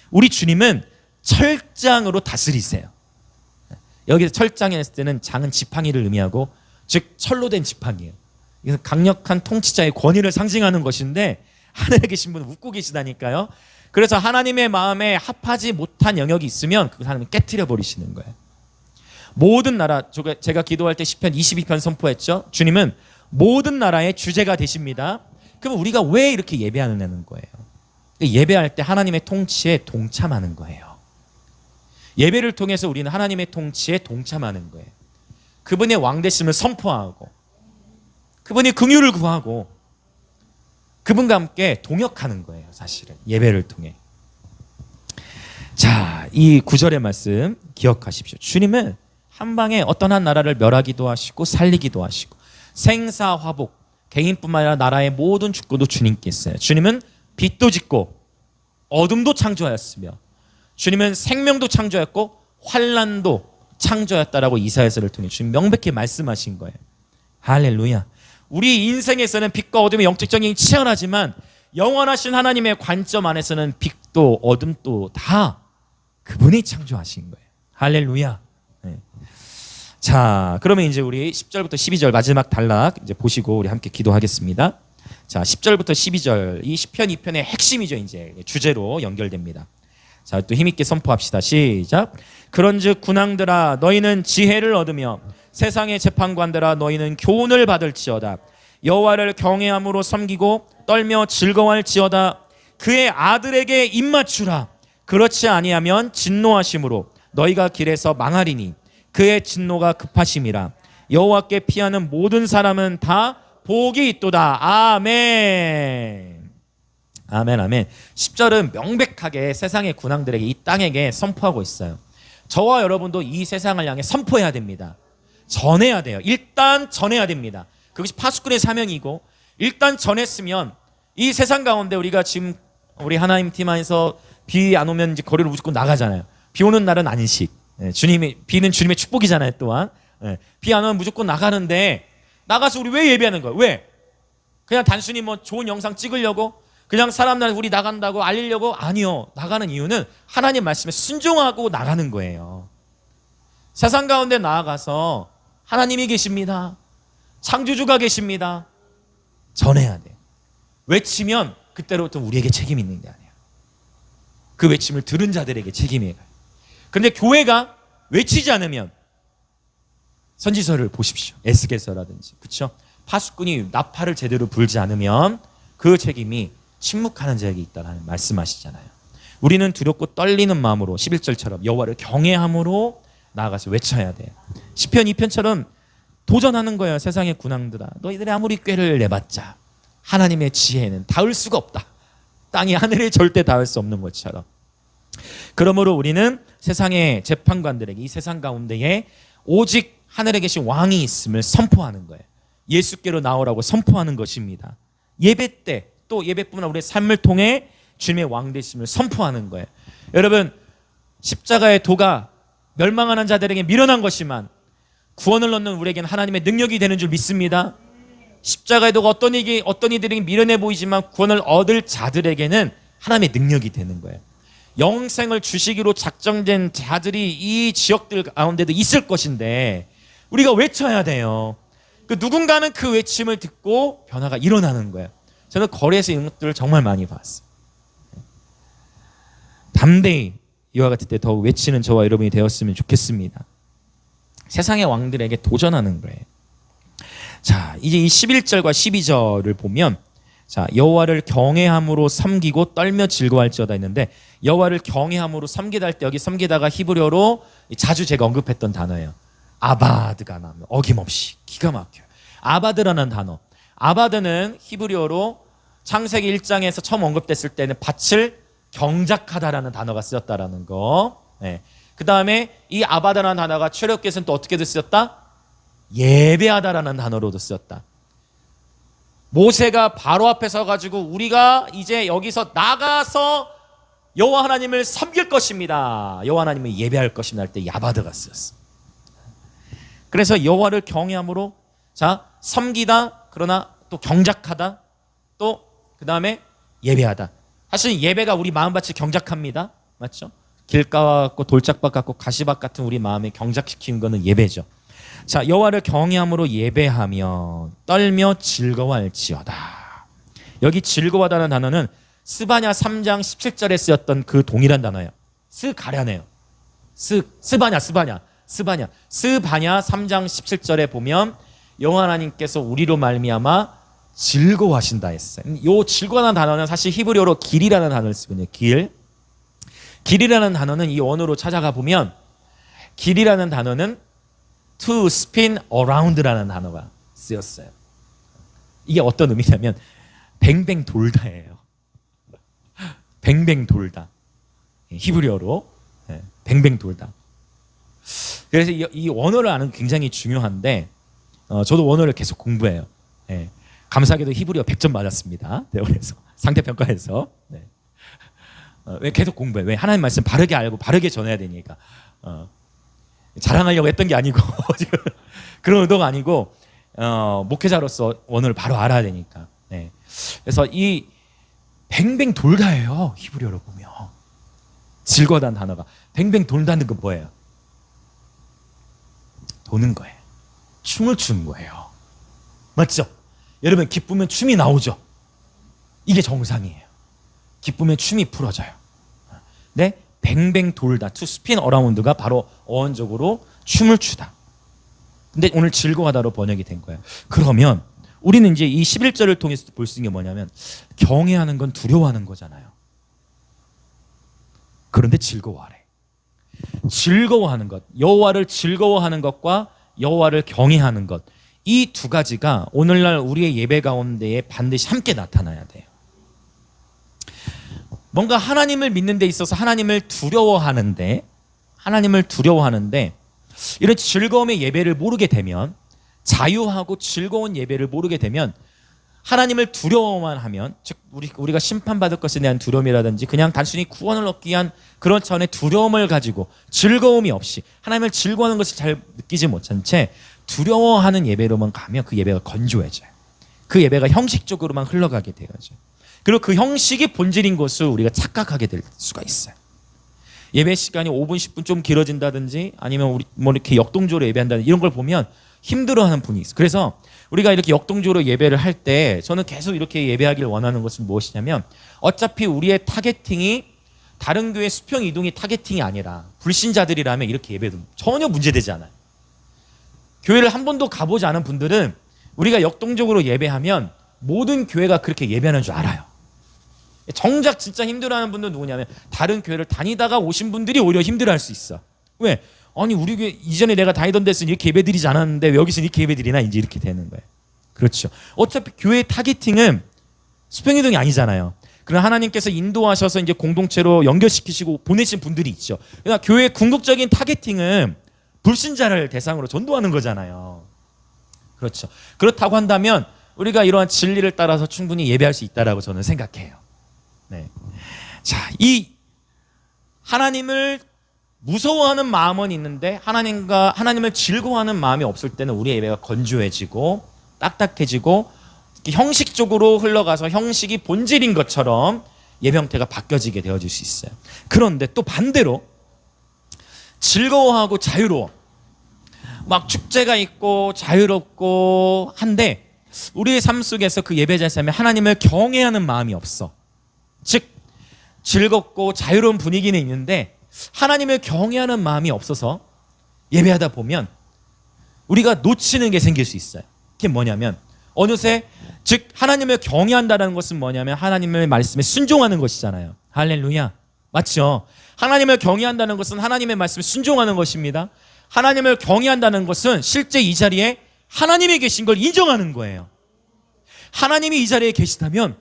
우리 주님은 철장으로 다스리세요. 여기서 철장에 했을 때는 장은 지팡이를 의미하고, 즉 철로 된 지팡이에요. 이것은 강력한 통치자의 권위를 상징하는 것인데 하늘에 계신 분은 웃고 계시다니까요. 그래서 하나님의 마음에 합하지 못한 영역이 있으면 그걸 하나님 깨트려 버리시는 거예요. 모든 나라, 제가 기도할 때 시편 22편 선포했죠. 주님은 모든 나라의 주제가 되십니다. 그럼 우리가 왜 이렇게 예배하는 거예요? 예배할 때 하나님의 통치에 동참하는 거예요. 예배를 통해서 우리는 하나님의 통치에 동참하는 거예요. 그분의 왕되심을 선포하고, 그분이 긍휼을 구하고, 그분과 함께 동역하는 거예요. 사실은 예배를 통해. 자, 이 9절의 말씀 기억하십시오. 주님은 한 방에 어떤 한 나라를 멸하기도 하시고 살리기도 하시고, 생사화복, 개인뿐만 아니라 나라의 모든 주권도 주님께 있어요. 주님은 빛도 짓고 어둠도 창조하였으며, 주님은 생명도 창조했고 환난도 창조했다라고 이사야서를 통해 주님 명백히 말씀하신 거예요. 할렐루야. 우리 인생에서는 빛과 어둠의 영적 경쟁이 치열하지만 영원하신 하나님의 관점 안에서는 빛도 어둠도 다 그분이 창조하신 거예요. 할렐루야. 네. 자, 그러면 이제 우리 10절부터 12절 마지막 단락 이제 보시고 우리 함께 기도하겠습니다. 자, 10절부터 12절 이 시편 2편의 핵심이죠. 이제 주제로 연결됩니다. 자, 또 힘있게 선포합시다. 시작. 그런즉 군왕들아 너희는 지혜를 얻으며 세상의 재판관들아 너희는 교훈을 받을지어다. 여호와를 경외함으로 섬기고 떨며 즐거워할지어다. 그의 아들에게 입맞추라. 그렇지 아니하면 진노하심으로 너희가 길에서 망하리니 그의 진노가 급하심이라. 여호와께 피하는 모든 사람은 다 복이 있도다. 아멘. 아멘, 아멘. 10절은 명백하게 세상의 군왕들에게 이 땅에게 선포하고 있어요. 저와 여러분도 이 세상을 향해 선포해야 됩니다. 전해야 돼요. 일단 전해야 됩니다. 그것이 파수꾼의 사명이고, 일단 전했으면 이 세상 가운데 우리가 지금 우리 하나님 팀 안에서 비 안 오면 이제 거리로 무조건 나가잖아요. 비 오는 날은 안식. 비는 주님의 축복이잖아요. 또한 비 안 오면 무조건 나가는데, 나가서 우리 왜 예배하는 거예요? 왜? 그냥 단순히 뭐 좋은 영상 찍으려고? 그냥 사람들 우리 나간다고 알리려고? 아니요. 나가는 이유는 하나님 말씀에 순종하고 나가는 거예요. 세상 가운데 나아가서 하나님이 계십니다. 창조주가 계십니다. 전해야 돼요. 외치면 그때로부터 우리에게 책임이 있는 게 아니에요. 그 외침을 들은 자들에게 책임이 가요. 그런데 교회가 외치지 않으면, 선지서를 보십시오. 에스겔서라든지, 그렇죠? 파수꾼이 나팔을 제대로 불지 않으면 그 책임이 침묵하는 자에게 있다는 말씀하시잖아요. 우리는 두렵고 떨리는 마음으로 11절처럼 여호와를 경외함으로 나아가서 외쳐야 돼요. 시편 2편처럼 도전하는 거예요. 세상의 군왕들아 너희들이 아무리 꾀를 내봤자 하나님의 지혜는 닿을 수가 없다. 땅이 하늘에 절대 닿을 수 없는 것처럼. 그러므로 우리는 세상의 재판관들에게 이 세상 가운데에 오직 하늘에 계신 왕이 있음을 선포하는 거예요. 예수께로 나오라고 선포하는 것입니다. 예배 때, 또 예배뿐만 아니라 우리의 삶을 통해 주님의 왕되심을 선포하는 거예요. 여러분, 십자가의 도가 멸망하는 자들에게 미련한 것이만 구원을 얻는 우리에게는 하나님의 능력이 되는 줄 믿습니다. 십자가의 도가 어떤 이들에게 미련해 보이지만 구원을 얻을 자들에게는 하나님의 능력이 되는 거예요. 영생을 주시기로 작정된 자들이 이 지역들 가운데도 있을 것인데 우리가 외쳐야 돼요. 누군가는 그 외침을 듣고 변화가 일어나는 거예요. 저는 거리에서 이런 것들을 정말 많이 봤어요. 담대히 이와 같을 때 더욱 외치는 저와 여러분이 되었으면 좋겠습니다. 세상의 왕들에게 도전하는 거예요. 자, 이제 이 11절과 12절을 보면, 자, 여호와를 경외함으로 섬기고 떨며 즐거워할지어다 했는데, 여호와를 경외함으로 섬기다 할 때 여기 섬기다가 히브리어로 자주 제가 언급했던 단어예요. 아바드가 나오면 어김없이 기가 막혀요. 아바드라는 단어. 아바드는 히브리어로 창세기 1장에서 처음 언급됐을 때는 밭을 경작하다라는 단어가 쓰였다라는 거. 네. 그 다음에 이 아바다라는 단어가 출애굽기에서는 또 어떻게도 쓰였다? 예배하다라는 단어로도 쓰였다. 모세가 바로 앞에 서가지고 우리가 이제 여기서 나가서 여호와 하나님을 섬길 것입니다, 여호와 하나님을 예배할 것입니다 할 때 야바드가 쓰였어. 그래서 여호와를 경외함으로, 자, 섬기다, 그러나 또 경작하다, 또 그 다음에 예배하다. 사실 예배가 우리 마음밭이 경작합니다, 맞죠? 길가 같고 돌짝밭 같고 가시밭 같은 우리 마음에 경작시키는 거는 예배죠. 자, 여호와를 경외함으로 예배하며 떨며 즐거워할지어다. 여기 즐거워하다는 단어는 스바냐 3장 17절에 쓰였던 그 동일한 단어예요. 스가랴네요. 스바냐 3장 17절에 보면 여호와 하나님께서 우리로 말미암아 즐거워하신다 했어요. 이 즐거워하는 단어는 사실 히브리어로 길이라는 단어를 쓰거든요. 길이라는 단어는 이 원어로 찾아가 보면 길이라는 단어는 to spin around라는 단어가 쓰였어요. 이게 어떤 의미냐면 뱅뱅 돌다예요. 뱅뱅 돌다. 히브리어로 뱅뱅 돌다. 그래서 이 원어를 아는 게 굉장히 중요한데, 저도 원어를 계속 공부해요. 감사하게도 히브리어 100점 맞았습니다. 그래서 상대평가에서. 왜 계속 공부해? 왜? 하나님 말씀 바르게 알고 바르게 전해야 되니까. 자랑하려고 했던 게 아니고 그런 의도가 아니고, 목회자로서 원어를 바로 알아야 되니까. 그래서 이 뱅뱅 돌다예요. 히브리어로 보면 즐거워하다는 단어가 뱅뱅 돌다는 거 뭐예요? 도는 거예요. 춤을 추는 거예요. 맞죠? 여러분, 기쁘면 춤이 나오죠. 이게 정상이에요. 기쁘면 춤이 풀어져요. 네? 뱅뱅 돌다, to spin around가 바로 어원적으로 춤을 추다. 근데 오늘 즐거워하다로 번역이 된 거예요. 그러면 우리는 이제 이 11절을 통해서 볼 수 있는 게 뭐냐면, 경외하는 건 두려워하는 거잖아요. 그런데 즐거워하래. 즐거워하는 것, 여호와를 즐거워하는 것과 여호와를 경외하는 것, 이 두 가지가 오늘날 우리의 예배 가운데에 반드시 함께 나타나야 돼요. 뭔가 하나님을 믿는 데 있어서 하나님을 두려워하는데 이런 즐거움의 예배를 모르게 되면, 자유하고 즐거운 예배를 모르게 되면, 하나님을 두려워만 하면, 즉 우리가 심판받을 것에 대한 두려움이라든지 그냥 단순히 구원을 얻기 위한 그런 차원의 두려움을 가지고 즐거움이 없이 하나님을 즐거워하는 것을 잘 느끼지 못한 채 두려워하는 예배로만 가면 그 예배가 건조해져요. 그 예배가 형식적으로만 흘러가게 되어져요. 그리고 그 형식이 본질인 것을 우리가 착각하게 될 수가 있어요. 예배 시간이 5분 10분 좀 길어진다든지 아니면 우리 뭐 이렇게 역동적으로 예배한다든지 이런 걸 보면 힘들어하는 분이 있어요. 그래서 우리가 이렇게 역동적으로 예배를 할 때 저는 계속 이렇게 예배하기를 원하는 것은 무엇이냐면, 어차피 우리의 타겟팅이 다른 교회 수평 이동이 타겟팅이 아니라 불신자들이라면 이렇게 예배도 전혀 문제되지 않아요. 교회를 한 번도 가보지 않은 분들은 우리가 역동적으로 예배하면 모든 교회가 그렇게 예배하는 줄 알아요. 정작 진짜 힘들어하는 분들은 누구냐면, 다른 교회를 다니다가 오신 분들이 오히려 힘들어할 수 있어. 왜? 아니 우리 교회 이전에 내가 다니던 데서는 이렇게 예배드리지 않았는데 왜 여기서 이렇게 예배드리나, 이제 이렇게 되는 거예요. 그렇죠. 어차피 교회의 타겟팅은 수평이동이 아니잖아요. 그러나 하나님께서 인도하셔서 이제 공동체로 연결시키시고 보내신 분들이 있죠. 그러니까 교회의 궁극적인 타겟팅은 불신자를 대상으로 전도하는 거잖아요. 그렇죠. 그렇다고 한다면 우리가 이러한 진리를 따라서 충분히 예배할 수 있다라고 저는 생각해요. 자, 이 하나님을 무서워하는 마음은 있는데 하나님을 즐거워하는 마음이 없을 때는 우리의 예배가 건조해지고 딱딱해지고 형식적으로 흘러가서 형식이 본질인 것처럼 예배 형태가 바뀌어지게 되어질 수 있어요. 그런데 또 반대로 즐거워하고 자유로워, 막 축제가 있고 자유롭고 한데 우리의 삶 속에서 그 예배자의 삶에 하나님을 경외하는 마음이 없어. 즉 즐겁고 자유로운 분위기는 있는데 하나님을 경외하는 마음이 없어서 예배하다 보면 우리가 놓치는 게 생길 수 있어요. 그게 뭐냐면, 어느새 즉 하나님을 경외한다는 것은 뭐냐면 하나님의 말씀에 순종하는 것이잖아요. 할렐루야. 맞죠? 하나님을 경외한다는 것은 하나님의 말씀에 순종하는 것입니다. 하나님을 경외한다는 것은 실제 이 자리에 하나님이 계신 걸 인정하는 거예요. 하나님이 이 자리에 계시다면,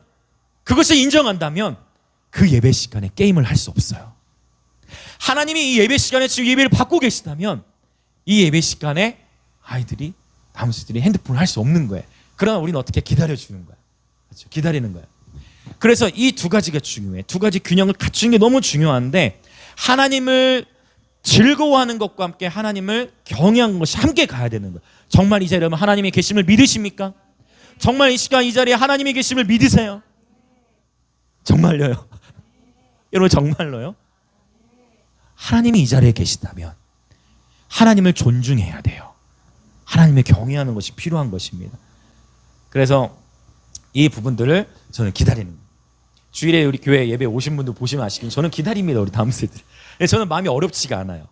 그것을 인정한다면 그 예배 시간에 게임을 할 수 없어요. 하나님이 이 예배 시간에 지금 예배를 받고 계시다면 이 예배 시간에 아이들이, 남수들이 핸드폰을 할 수 없는 거예요. 그러나 우리는 어떻게 기다려주는 거야. 그렇죠? 기다리는 거예요. 그래서 이 두 가지가 중요해. 두 가지 균형을 갖추는 게 너무 중요한데 하나님을 즐거워하는 것과 함께 하나님을 경외하는 것이 함께 가야 되는 거예요. 정말 이 자리에 여러분 하나님의 계심을 믿으십니까? 정말 이 시간 이 자리에 하나님의 계심을 믿으세요? 정말로요? 여러분 정말로요? 하나님이 이 자리에 계시다면 하나님을 존중해야 돼요. 하나님을 경외하는 것이 필요한 것입니다. 그래서 이 부분들을 저는 기다리는 거예요. 주일에 우리 교회 예배 오신 분들 보시면 아시겠지만 저는 기다립니다. 우리 다음 세대들. 저는 마음이 어렵지가 않아요.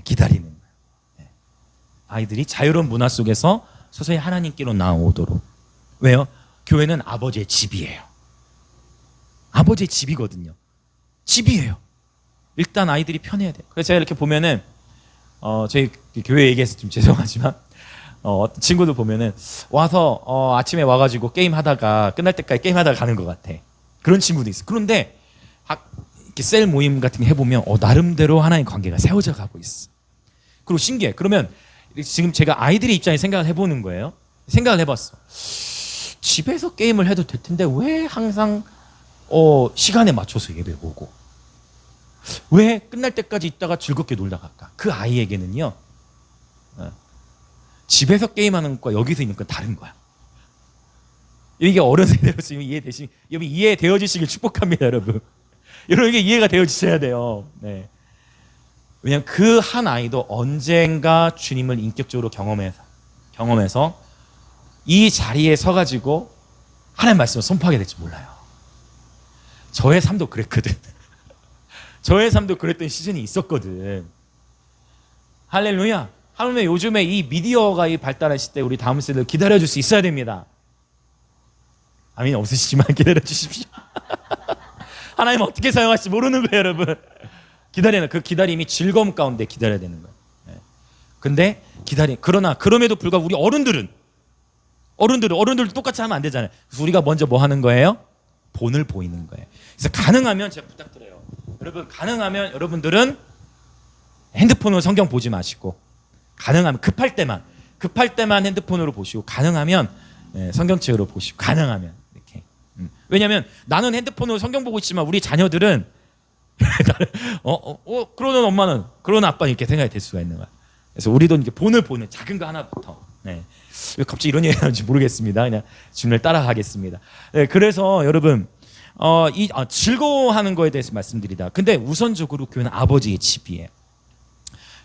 기다리는 거예요. 아이들이 자유로운 문화 속에서 서서히 하나님께로 나오도록. 왜요? 교회는 아버지의 집이에요. 아버지의 집이거든요. 집이에요. 일단 아이들이 편해야 돼요. 그래서 제가 이렇게 보면은 저희 교회 얘기해서 좀 죄송하지만 어떤 친구들 보면은 와서 아침에 와가지고 게임 하다가 끝날 때까지 게임 하다가 가는 것 같아. 그런 친구도 있어. 그런데 이렇게 셀 모임 같은 거 해보면 나름대로 하나의 관계가 세워져 가고 있어. 그리고 신기해. 그러면 지금 제가 아이들의 입장에 생각을 해보는 거예요. 생각을 해봤어. 집에서 게임을 해도 될 텐데 왜 항상 시간에 맞춰서 예배 오고 왜 끝날 때까지 있다가 즐겁게 놀다 갈까? 그 아이에게는요 집에서 게임하는 것과 여기서 있는 건 다른 거야. 이게 어른 세대로서 이해되어 주시길 축복합니다, 여러분. 여러분 이게 이해가 되어지셔야 돼요. 네. 왜냐하면 그 한 아이도 언젠가 주님을 인격적으로 경험해서 이 자리에 서가지고 하나님 말씀을 선포하게 될지 몰라요. 저의 삶도 그랬거든. 저의 삶도 그랬던 시즌이 있었거든. 할렐루야. 하물며 요즘에 이 미디어가 발달하실 때 우리 다음 세대를 기다려줄 수 있어야 됩니다. 아멘 없으시지만 기다려 주십시오. 하나님 어떻게 사용할지 모르는 거예요, 여러분. 기다리는 그 기다림이 즐거움 가운데 기다려야 되는 거예요. 근데 그러나 그럼에도 불구하고 우리 어른들도 똑같이 하면 안 되잖아요. 그래서 우리가 먼저 뭐 하는 거예요? 본을 보이는 거예요. 그래서 가능하면 제가 부탁드려요. 여러분 가능하면 여러분들은 핸드폰으로 성경 보지 마시고 가능하면 급할 때만 핸드폰으로 보시고 가능하면 성경책으로 보시고 가능하면 이렇게. 왜냐하면 나는 핸드폰으로 성경 보고 있지만 우리 자녀들은 그러는 엄마는 그러는 아빠는 이렇게 생각이 될 수가 있는 거야. 그래서 우리도 이렇게 본을 보는 작은 거 하나부터. 네. 왜 갑자기 이런 얘기 하는지 모르겠습니다. 그냥 주님을 따라가겠습니다. 네, 그래서 여러분 즐거워하는 거에 대해서 말씀드리다. 근데 우선적으로 교회는 아버지의 집이에요.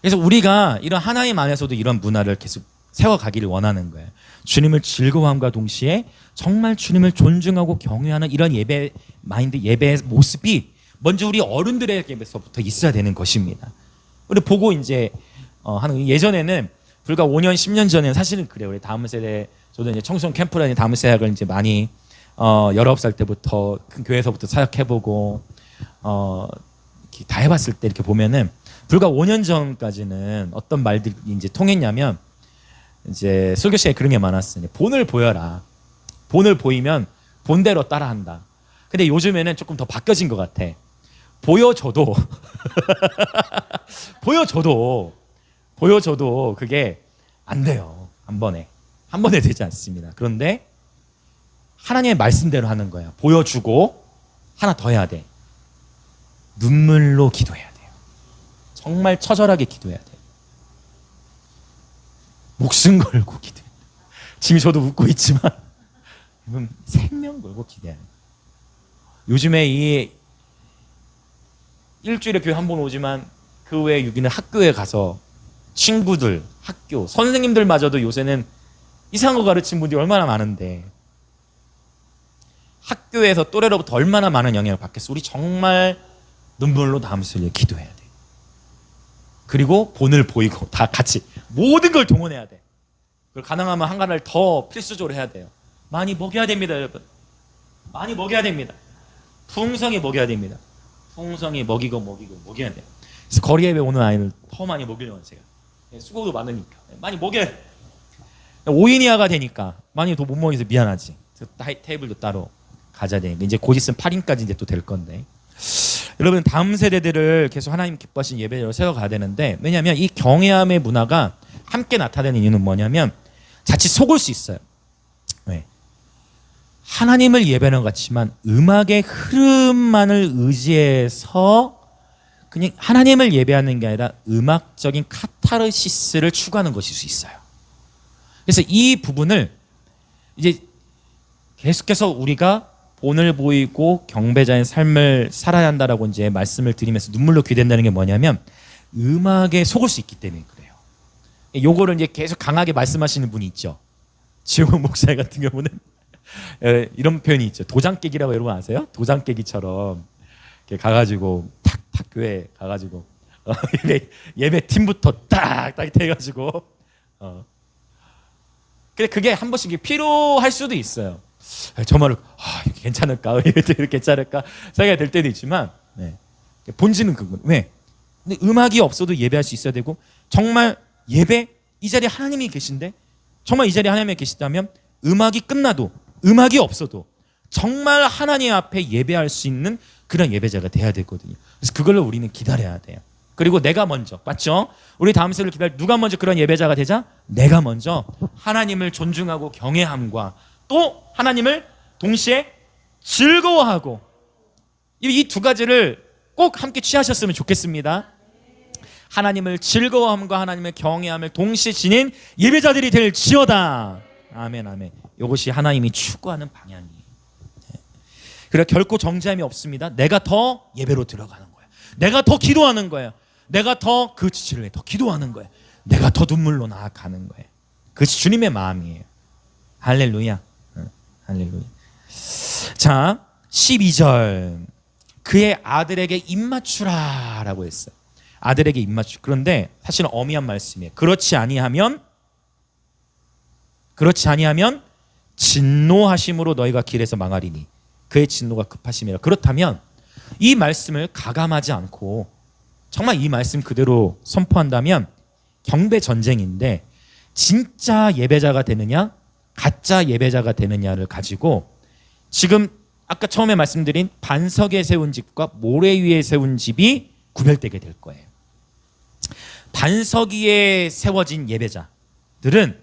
그래서 우리가 이런 하나님 안에서도 이런 문화를 계속 세워가기를 원하는 거예요. 주님을 즐거워함과 동시에 정말 주님을 존중하고 경외하는 이런 예배 마인드, 예배의 모습이 먼저 우리 어른들에게서부터 있어야 되는 것입니다. 우리 보고 이제 하는 예전에는 불과 5년, 10년 전에는 사실은 그래요. 우리 다음 세대 저도 이제 청소년 캠프라는 다음 세대를 이제 많이 19살 때부터 큰 교회에서부터 사역해보고 다 해봤을 때 이렇게 보면은 불과 5년 전까지는 어떤 말들이 이제 통했냐면 이제 설교 시간에 그런 게 많았으니 본을 보여라. 본을 보이면 본대로 따라한다. 근데 요즘에는 조금 더 바뀌어진 것 같아. 보여줘도 보여줘도 그게 안 돼요. 한 번에 되지 않습니다. 그런데 하나님의 말씀대로 하는 거야. 보여주고 하나 더 해야 돼. 눈물로 기도해야 돼요. 정말 처절하게 기도해야 돼요. 목숨 걸고 기도해야 돼요. 지금 저도 웃고 있지만 생명 걸고 기도해야 돼요. 요즘에 이 일주일에 교회 한 번 오지만 그 외에 여기는 학교에 가서 친구들, 학교, 선생님들마저도 요새는 이상한 거 가르친 분들이 얼마나 많은데 학교에서 또래로부터 얼마나 많은 영향을 받겠어. 우리 정말 눈물로 담수를 기도해야 돼. 그리고 본을 보이고 다 같이 모든 걸 동원해야 돼. 그걸 가능하면 한 가지를 더 필수적으로 해야 돼요. 많이 먹여야 됩니다, 여러분. 많이 먹여야 됩니다. 풍성히 먹여야 됩니다. 풍성히 먹여야 돼요. 그래서 거리 예배 오는 아이를 더 많이 먹이려고 제가 수고도 많으니까 많이 먹여야 돼. 5인이하가 되니까 많이 더 못 먹여서 미안하지. 테이블도 따로 가져야 되니까 이제 곧 있으면 8인까지 이제 또 될 건데 여러분 다음 세대들을 계속 하나님 기뻐하시는 예배로 세워가야 되는데 왜냐하면 이 경외함의 문화가 함께 나타나는 이유는 뭐냐면 자칫 속을 수 있어요. 왜? 하나님을 예배하는 것 같지만 음악의 흐름만을 의지해서 그냥 하나님을 예배하는 게 아니라 음악적인 카타르시스를 추구하는 것일 수 있어요. 그래서 이 부분을 이제 계속해서 우리가 본을 보이고 경배자의 삶을 살아야 한다라고 이제 말씀을 드리면서 눈물로 기댄다는 게 뭐냐면 음악에 속을 수 있기 때문에 그래요. 요거를 이제 계속 강하게 말씀하시는 분이 있죠. 지용훈 목사 같은 경우는 이런 표현이 있죠. 도장 깨기라고 여러분 아세요? 도장 깨기처럼 이렇게 가가지고 탁탁 교회 가가지고 예배 팀부터 딱딱 해가지고 근데 그게 한 번씩 필요할 수도 있어요. 저 말을 이게 괜찮을까? 이렇게 괜찮을까? 생각이 될 때도 있지만 본질은 그건 왜? 근데 음악이 없어도 예배할 수 있어야 되고 정말 예배 이 자리에 하나님이 계신데 정말 이 자리에 하나님이 계시다면 음악이 끝나도 음악이 없어도 정말 하나님 앞에 예배할 수 있는 그런 예배자가 돼야 되거든요. 그래서 그걸로 우리는 기다려야 돼요. 그리고 내가 먼저 맞죠? 우리 다음 세대를 기다려 누가 먼저 그런 예배자가 되자? 내가 먼저 하나님을 존중하고 경외함과 또 하나님을 동시에 즐거워하고 이 두 가지를 꼭 함께 취하셨으면 좋겠습니다. 하나님을 즐거워함과 하나님의 경외함을 동시에 지닌 예배자들이 될지어다. 아멘 아멘. 이것이 하나님이 추구하는 방향이에요. 그래 결코 정죄함이 없습니다. 내가 더 예배로 들어가는 거예요. 내가 더 기도하는 거예요. 내가 더 그 지체를 더 기도하는 거예요. 내가 더 눈물로 나아가는 거예요. 그것이 주님의 마음이에요. 할렐루야. 할렐루야. 자 12절 그의 아들에게 입맞추라라고 했어요. 아들에게 입맞추. 그런데 사실은 엄미한 말씀이에요. 그렇지 아니하면 진노하심으로 너희가 길에서 망하리니 그의 진노가 급하심이라. 그렇다면 이 말씀을 가감하지 않고 정말 이 말씀 그대로 선포한다면 경배 전쟁인데 진짜 예배자가 되느냐 가짜 예배자가 되느냐를 가지고 지금 아까 처음에 말씀드린 반석에 세운 집과 모래 위에 세운 집이 구별되게 될 거예요. 반석 위에 세워진 예배자들은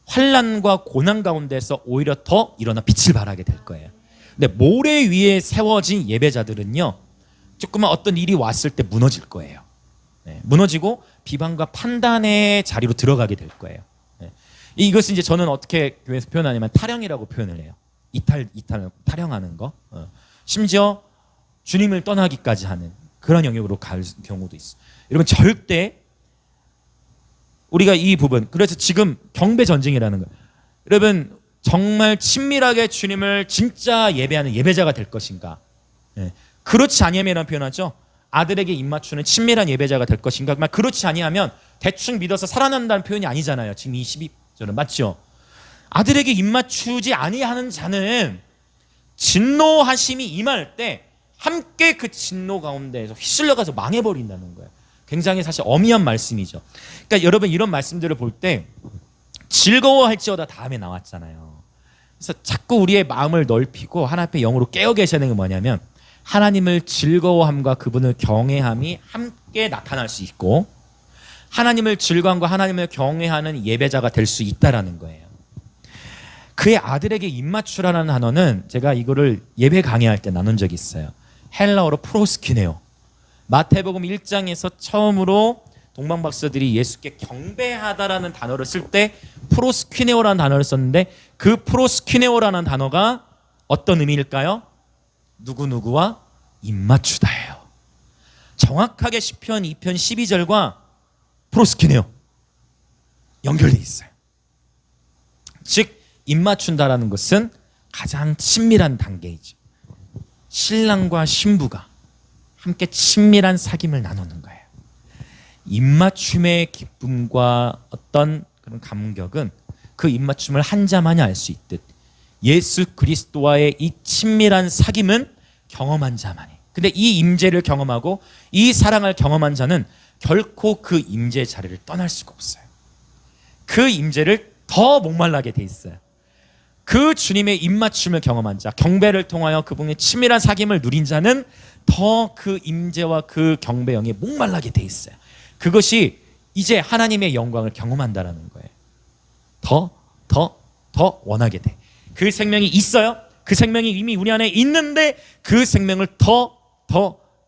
환난과 고난 가운데서 오히려 더 일어나 빛을 발하게 될 거예요. 근데 모래 위에 세워진 예배자들은요 조금만 어떤 일이 왔을 때 무너질 거예요. 무너지고 비방과 판단의 자리로 들어가게 될 거예요. 이것은 이제 저는 어떻게 교회에서 표현하냐면 타령이라고 표현을 해요. 타령하는 거. 심지어 주님을 떠나기까지 하는 그런 영역으로 갈 경우도 있어. 여러분 절대 우리가 이 부분 그래서 지금 경배 전쟁이라는 거예요. 여러분 정말 친밀하게 주님을 진짜 예배하는 예배자가 될 것인가? 그렇지 아니하면이라는 표현하죠. 아들에게 입맞추는 친밀한 예배자가 될 것인가? 그렇지 아니하면 대충 믿어서 살아난다는 표현이 아니잖아요. 지금 이 12절은 맞죠? 아들에게 입맞추지 아니하는 자는 진노하심이 임할 때 함께 그 진노 가운데에서 휩쓸려가서 망해버린다는 거예요. 굉장히 사실 엄미한 말씀이죠. 그러니까 여러분 이런 말씀들을 볼 때 즐거워할지어다 다음에 나왔잖아요. 그래서 자꾸 우리의 마음을 넓히고 하나님 앞에 영으로 깨어 계셔야 되는 게 뭐냐면 하나님을 즐거워함과 그분을 경외함이 함께 나타날 수 있고 하나님을 즐거움과 하나님을 경외하는 예배자가 될 수 있다라는 거예요. 그의 아들에게 입맞추라는 단어는 제가 이거를 예배 강의할 때 나눈 적이 있어요. 헬라어로 프로스키네오. 마태복음 1장에서 처음으로 동방박사들이 예수께 경배하다라는 단어를 쓸 때 프로스키네오라는 단어를 썼는데 그 프로스키네오라는 단어가 어떤 의미일까요? 누구누구와 입맞추다예요. 정확하게 시편 2편 12절과 프로스키네오 연결되어 있어요. 즉 입맞춘다라는 것은 가장 친밀한 단계이죠. 신랑과 신부가 함께 친밀한 사귐을 나누는 거예요. 입맞춤의 기쁨과 어떤 그런 감격은 그 입맞춤을 한 자만이 알 수 있듯 예수 그리스도와의 이 친밀한 사귐은 경험한 자만이. 근데 이 임재를 경험하고 이 사랑을 경험한 자는 결코 그 임재의 자리를 떠날 수가 없어요. 그 임재를 더 목말라게 돼 있어요. 그 주님의 입맞춤을 경험한 자, 경배를 통하여 그분의 친밀한 사귐을 누린 자는 더 그 임재와 그 경배 영에 목말라게 돼 있어요. 그것이 이제 하나님의 영광을 경험한다라는 거예요. 더 원하게 돼. 그 생명이 있어요. 그 생명이 이미 우리 안에 있는데 그 생명을 더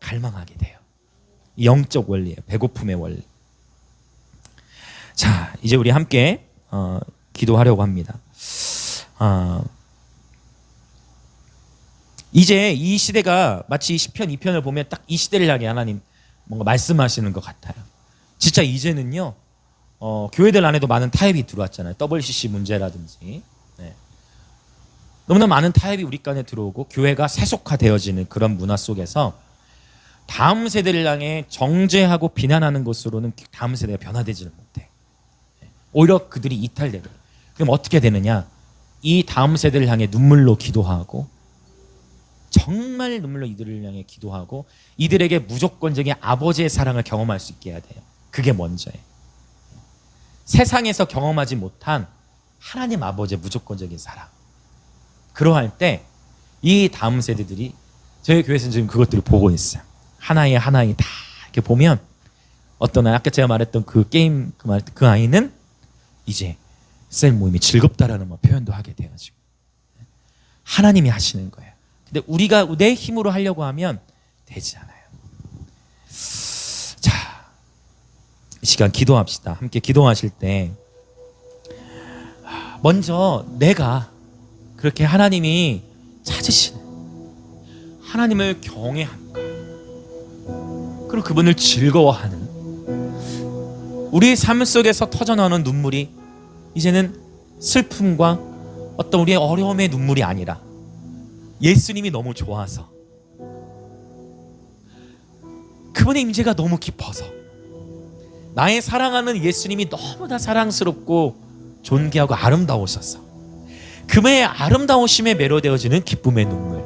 갈망하게 돼요. 영적 원리예요. 배고픔의 원리. 자, 이제 우리 함께 기도하려고 합니다. 이제 이 시대가 마치 시편 2편을 보면 딱 이 시대를 향해 하나님 뭔가 말씀하시는 것 같아요. 진짜 이제는요, 교회들 안에도 많은 타협이 들어왔잖아요. WCC 문제라든지. 네. 너무나 많은 타협이 우리 안에 들어오고 교회가 세속화되어지는 그런 문화 속에서 다음 세대를 향해 정죄하고 비난하는 것으로는 다음 세대가 변화되지는 못해. 오히려 그들이 이탈되고. 그럼 어떻게 되느냐? 이 다음 세대를 향해 눈물로 기도하고, 정말 눈물로 이들을 향해 기도하고, 이들에게 무조건적인 아버지의 사랑을 경험할 수 있게 해야 돼요. 그게 먼저예요. 세상에서 경험하지 못한 하나님 아버지의 무조건적인 사랑. 그러할 때 이 다음 세대들이, 저희 교회에서는 지금 그것들을 보고 있어요. 하나의 다 이렇게 보면 어떤 아까 제가 말했던 그 게임 그 아이는 이제 셀 모임이 즐겁다라는 표현도 하게 돼가지고 하나님이 하시는 거예요. 근데 우리가 내 힘으로 하려고 하면 되지 않아요. 자, 이 시간 기도합시다. 함께 기도하실 때 먼저 내가 그렇게 하나님이 찾으시는, 하나님을 경외함과 그리고 그분을 즐거워하는, 우리의 삶 속에서 터져나오는 눈물이 이제는 슬픔과 어떤 우리의 어려움의 눈물이 아니라 예수님이 너무 좋아서, 그분의 임재가 너무 깊어서, 나의 사랑하는 예수님이 너무나 사랑스럽고 존귀하고 아름다우셔서 그분의 아름다우심에 매료되어지는 기쁨의 눈물,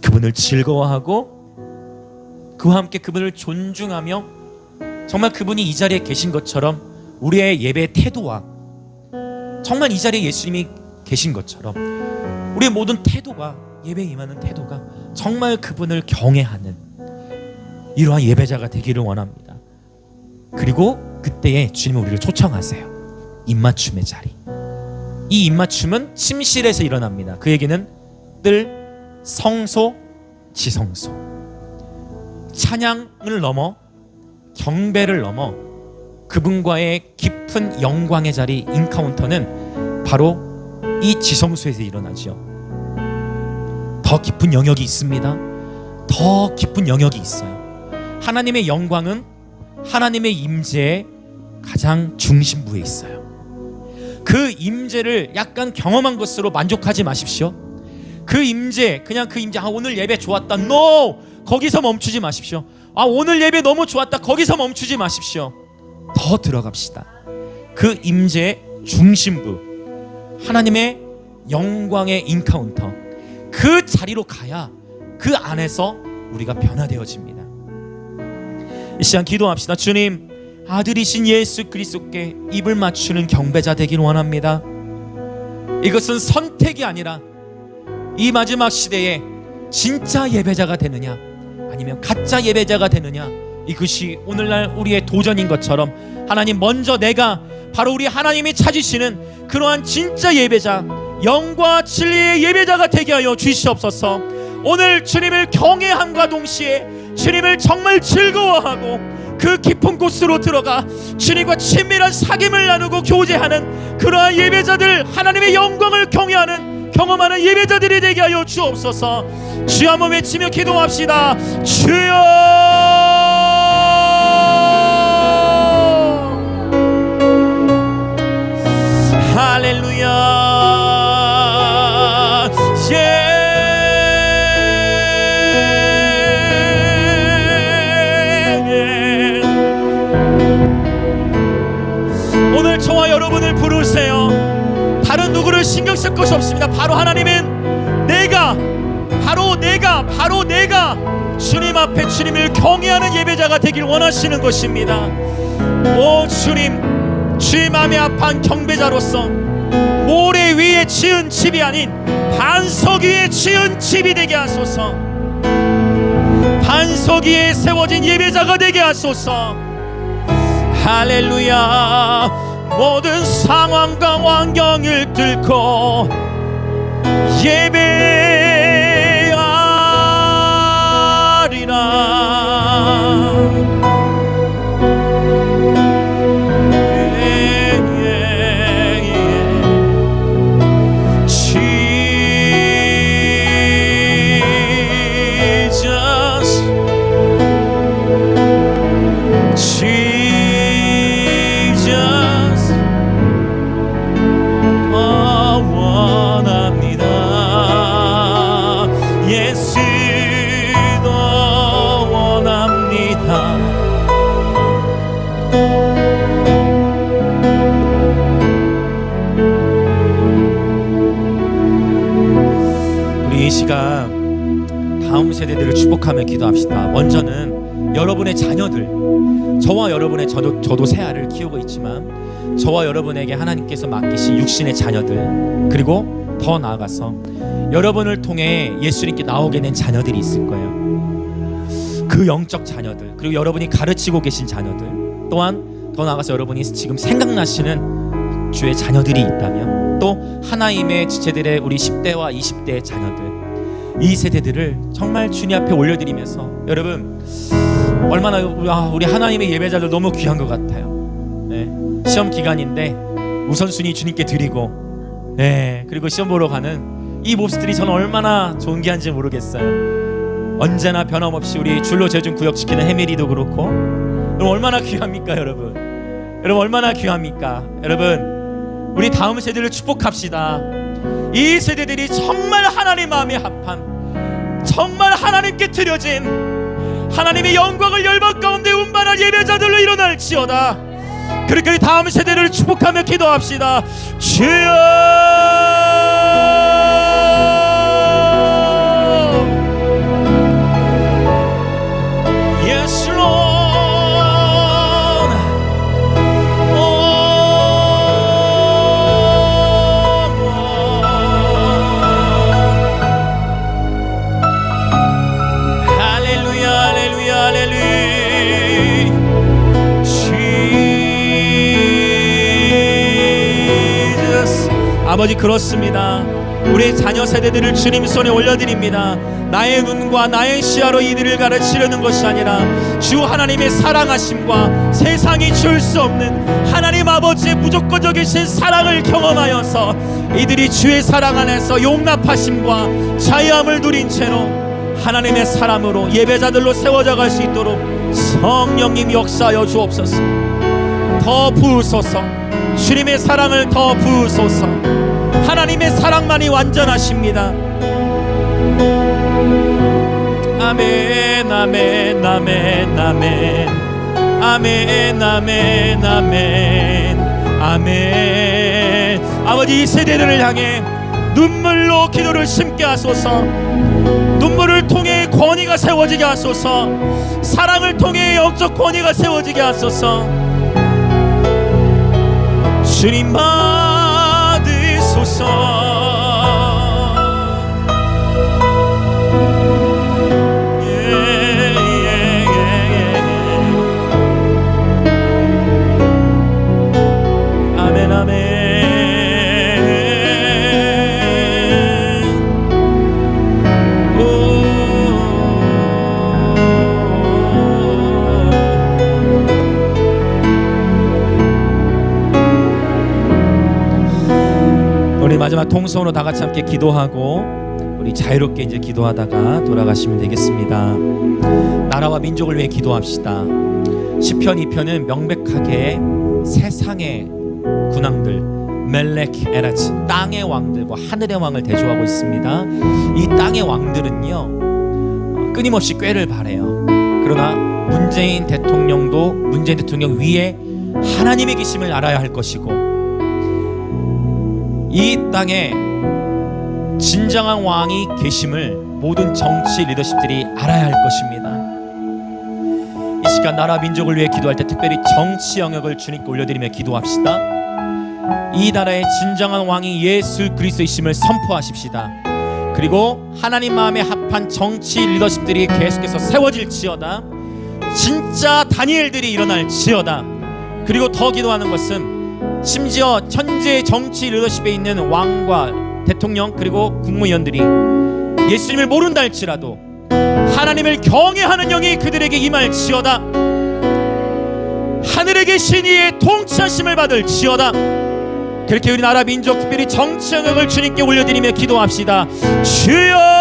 그분을 즐거워하고 그와 함께 그분을 존중하며 정말 그분이 이 자리에 계신 것처럼 우리의 예배의 태도와 정말 이 자리에 예수님이 계신 것처럼 우리의 모든 태도가, 예배에 임하는 태도가 정말 그분을 경외하는 이러한 예배자가 되기를 원합니다. 그리고 그때에 주님은 우리를 초청하세요. 입맞춤의 자리. 이 입맞춤은 침실에서 일어납니다. 그 얘기는 뜰, 성소, 지성소, 찬양을 넘어 경배를 넘어 그분과의 깊은 영광의 자리, 인카운터는 바로 이 지성소에서 일어나죠. 더 깊은 영역이 있습니다. 더 깊은 영역이 있어요. 하나님의 영광은 하나님의 임재의 가장 중심부에 있어요. 그 임재를 약간 경험한 것으로 만족하지 마십시오. 그 임재, 그냥 그 임재, 오늘 예배 좋았다, NO! 거기서 멈추지 마십시오. 오늘 예배 너무 좋았다, 거기서 멈추지 마십시오. 더 들어갑시다. 그 임재의 중심부, 하나님의 영광의 인카운터, 그 자리로 가야 그 안에서 우리가 변화되어집니다. 이 시간 기도합시다. 주님, 아들이신 예수 그리스도께 입을 맞추는 경배자 되길 원합니다. 이것은 선택이 아니라 이 마지막 시대에 진짜 예배자가 되느냐 아니면 가짜 예배자가 되느냐, 이것이 오늘날 우리의 도전인 것처럼 하나님, 먼저 내가 바로 우리 하나님이 찾으시는 그러한 진짜 예배자, 영과 진리의 예배자가 되게 하여 주시옵소서. 오늘 주님을 경외함과 동시에 주님을 정말 즐거워하고 그 깊은 곳으로 들어가 주님과 친밀한 사귐을 나누고 교제하는 그러한 예배자들, 하나님의 영광을 경험하는 예배자들이 되게 하여 주옵소서. 주여 한번 외치며 기도합시다. 주여, 할렐루야. 오늘 저와 여러분을 부르세요. 다른 누구를 신경 쓸 것이 없습니다. 바로 하나님은 바로 내가 주님 앞에 주님을 경외하는 예배자가 되길 원하시는 것입니다. 오 주님, 주의 마음에 합한 경배자로서 모래 위에 지은 집이 아닌 반석 위에 지은 집이 되게 하소서. 반석 위에 세워진 예배자가 되게 하소서. 할렐루야. 모든 상황과 환경을 붙들고 이 시간 다음 세대들을 축복하며 기도합시다. 먼저는 여러분의 자녀들, 저와 여러분의 저도 새 알을 키우고 있지만 저와 여러분에게 하나님께서 맡기신 육신의 자녀들, 그리고 더 나아가서 여러분을 통해 예수님께 나오게 된 자녀들이 있을 거예요. 그 영적 자녀들, 그리고 여러분이 가르치고 계신 자녀들, 또한 더 나아가서 여러분이 지금 생각나시는 주의 자녀들이 있다면, 또 하나님의 지체들의 우리 10대와 20대의 자녀들, 이 세대들을 정말 주님 앞에 올려드리면서, 여러분 얼마나 우리 하나님의 예배자들 너무 귀한 것 같아요. 네, 시험 기간인데 우선순위 주님께 드리고, 네, 그리고 시험 보러 가는 이 모습들이 저는 얼마나 존귀한지 모르겠어요. 언제나 변함없이 우리 줄로 재준 구역 지키는 해밀이도 그렇고, 여러분 얼마나 귀합니까 여러분? 여러분 얼마나 귀합니까? 여러분 우리 다음 세대를 축복합시다. 이 세대들이 정말 하나님 마음에 합한, 정말 하나님께 드려진 하나님의 영광을 열방 가운데 운반할 예배자들로 일어날지어다. 그렇게 다음 세대를 축복하며 기도합시다. 주여, Yes Lord. 아버지, 그렇습니다. 우리 자녀 세대들을 주님 손에 올려드립니다. 나의 눈과 나의 시야로 이들을 가르치려는 것이 아니라 주 하나님의 사랑하심과 세상이 줄 수 없는 하나님 아버지의 무조건적이신 사랑을 경험하여서 이들이 주의 사랑 안에서 용납하심과 자유함을 누린 채로 하나님의 사람으로 예배자들로 세워져 갈 수 있도록 성령님 역사하여 주옵소서. 더 부으소서. 주님의 사랑을 더 부으소서. 하나님의 사랑만이 완전하십니다. 아멘, 아멘, 아멘, 아멘, 아멘, 아멘, 아멘, 아멘. 아버지, 이 세대들을 향해 눈물로 기도를 심게 하소서. 눈물을 통해 권위가 세워지게 하소서. 사랑을 통해 영적 권위가 세워지게 하소서. 주님 받으소서. 아멘, 아멘. 우리 마지막 통성으로 다 같이 함께 기도하고 우리 자유롭게 이제 기도하다가 돌아가시면 되겠습니다. 나라와 민족을 위해 기도합시다. 시편 2편은 명백하게 세상의 군왕들, 멜렉, 에라치, 땅의 왕들과 하늘의 왕을 대조하고 있습니다. 이 땅의 왕들은요 끊임없이 꾀를 바래요. 그러나 문재인 대통령 위에 하나님의 계심을 알아야 할 것이고, 이 땅에 진정한 왕이 계심을 모든 정치 리더십들이 알아야 할 것입니다. 이 시간 나라 민족을 위해 기도할 때 특별히 정치 영역을 주님께 올려드리며 기도합시다. 이 나라의 진정한 왕이 예수 그리스도이심을 선포하십시다. 그리고 하나님 마음에 합한 정치 리더십들이 계속해서 세워질지어다. 진짜 다니엘들이 일어날지어다. 그리고 더 기도하는 것은 심지어 현재 정치 리더십에 있는 왕과 대통령 그리고 국무위원들이 예수님을 모른다 할지라도 하나님을 경외하는 영이 그들에게 임할지어다. 하늘에 계신 이의 통치하심을 받을지어다. 그렇게 우리 나라 민족 특별히 정치 영역을 주님께 올려드리며 기도합시다. 주여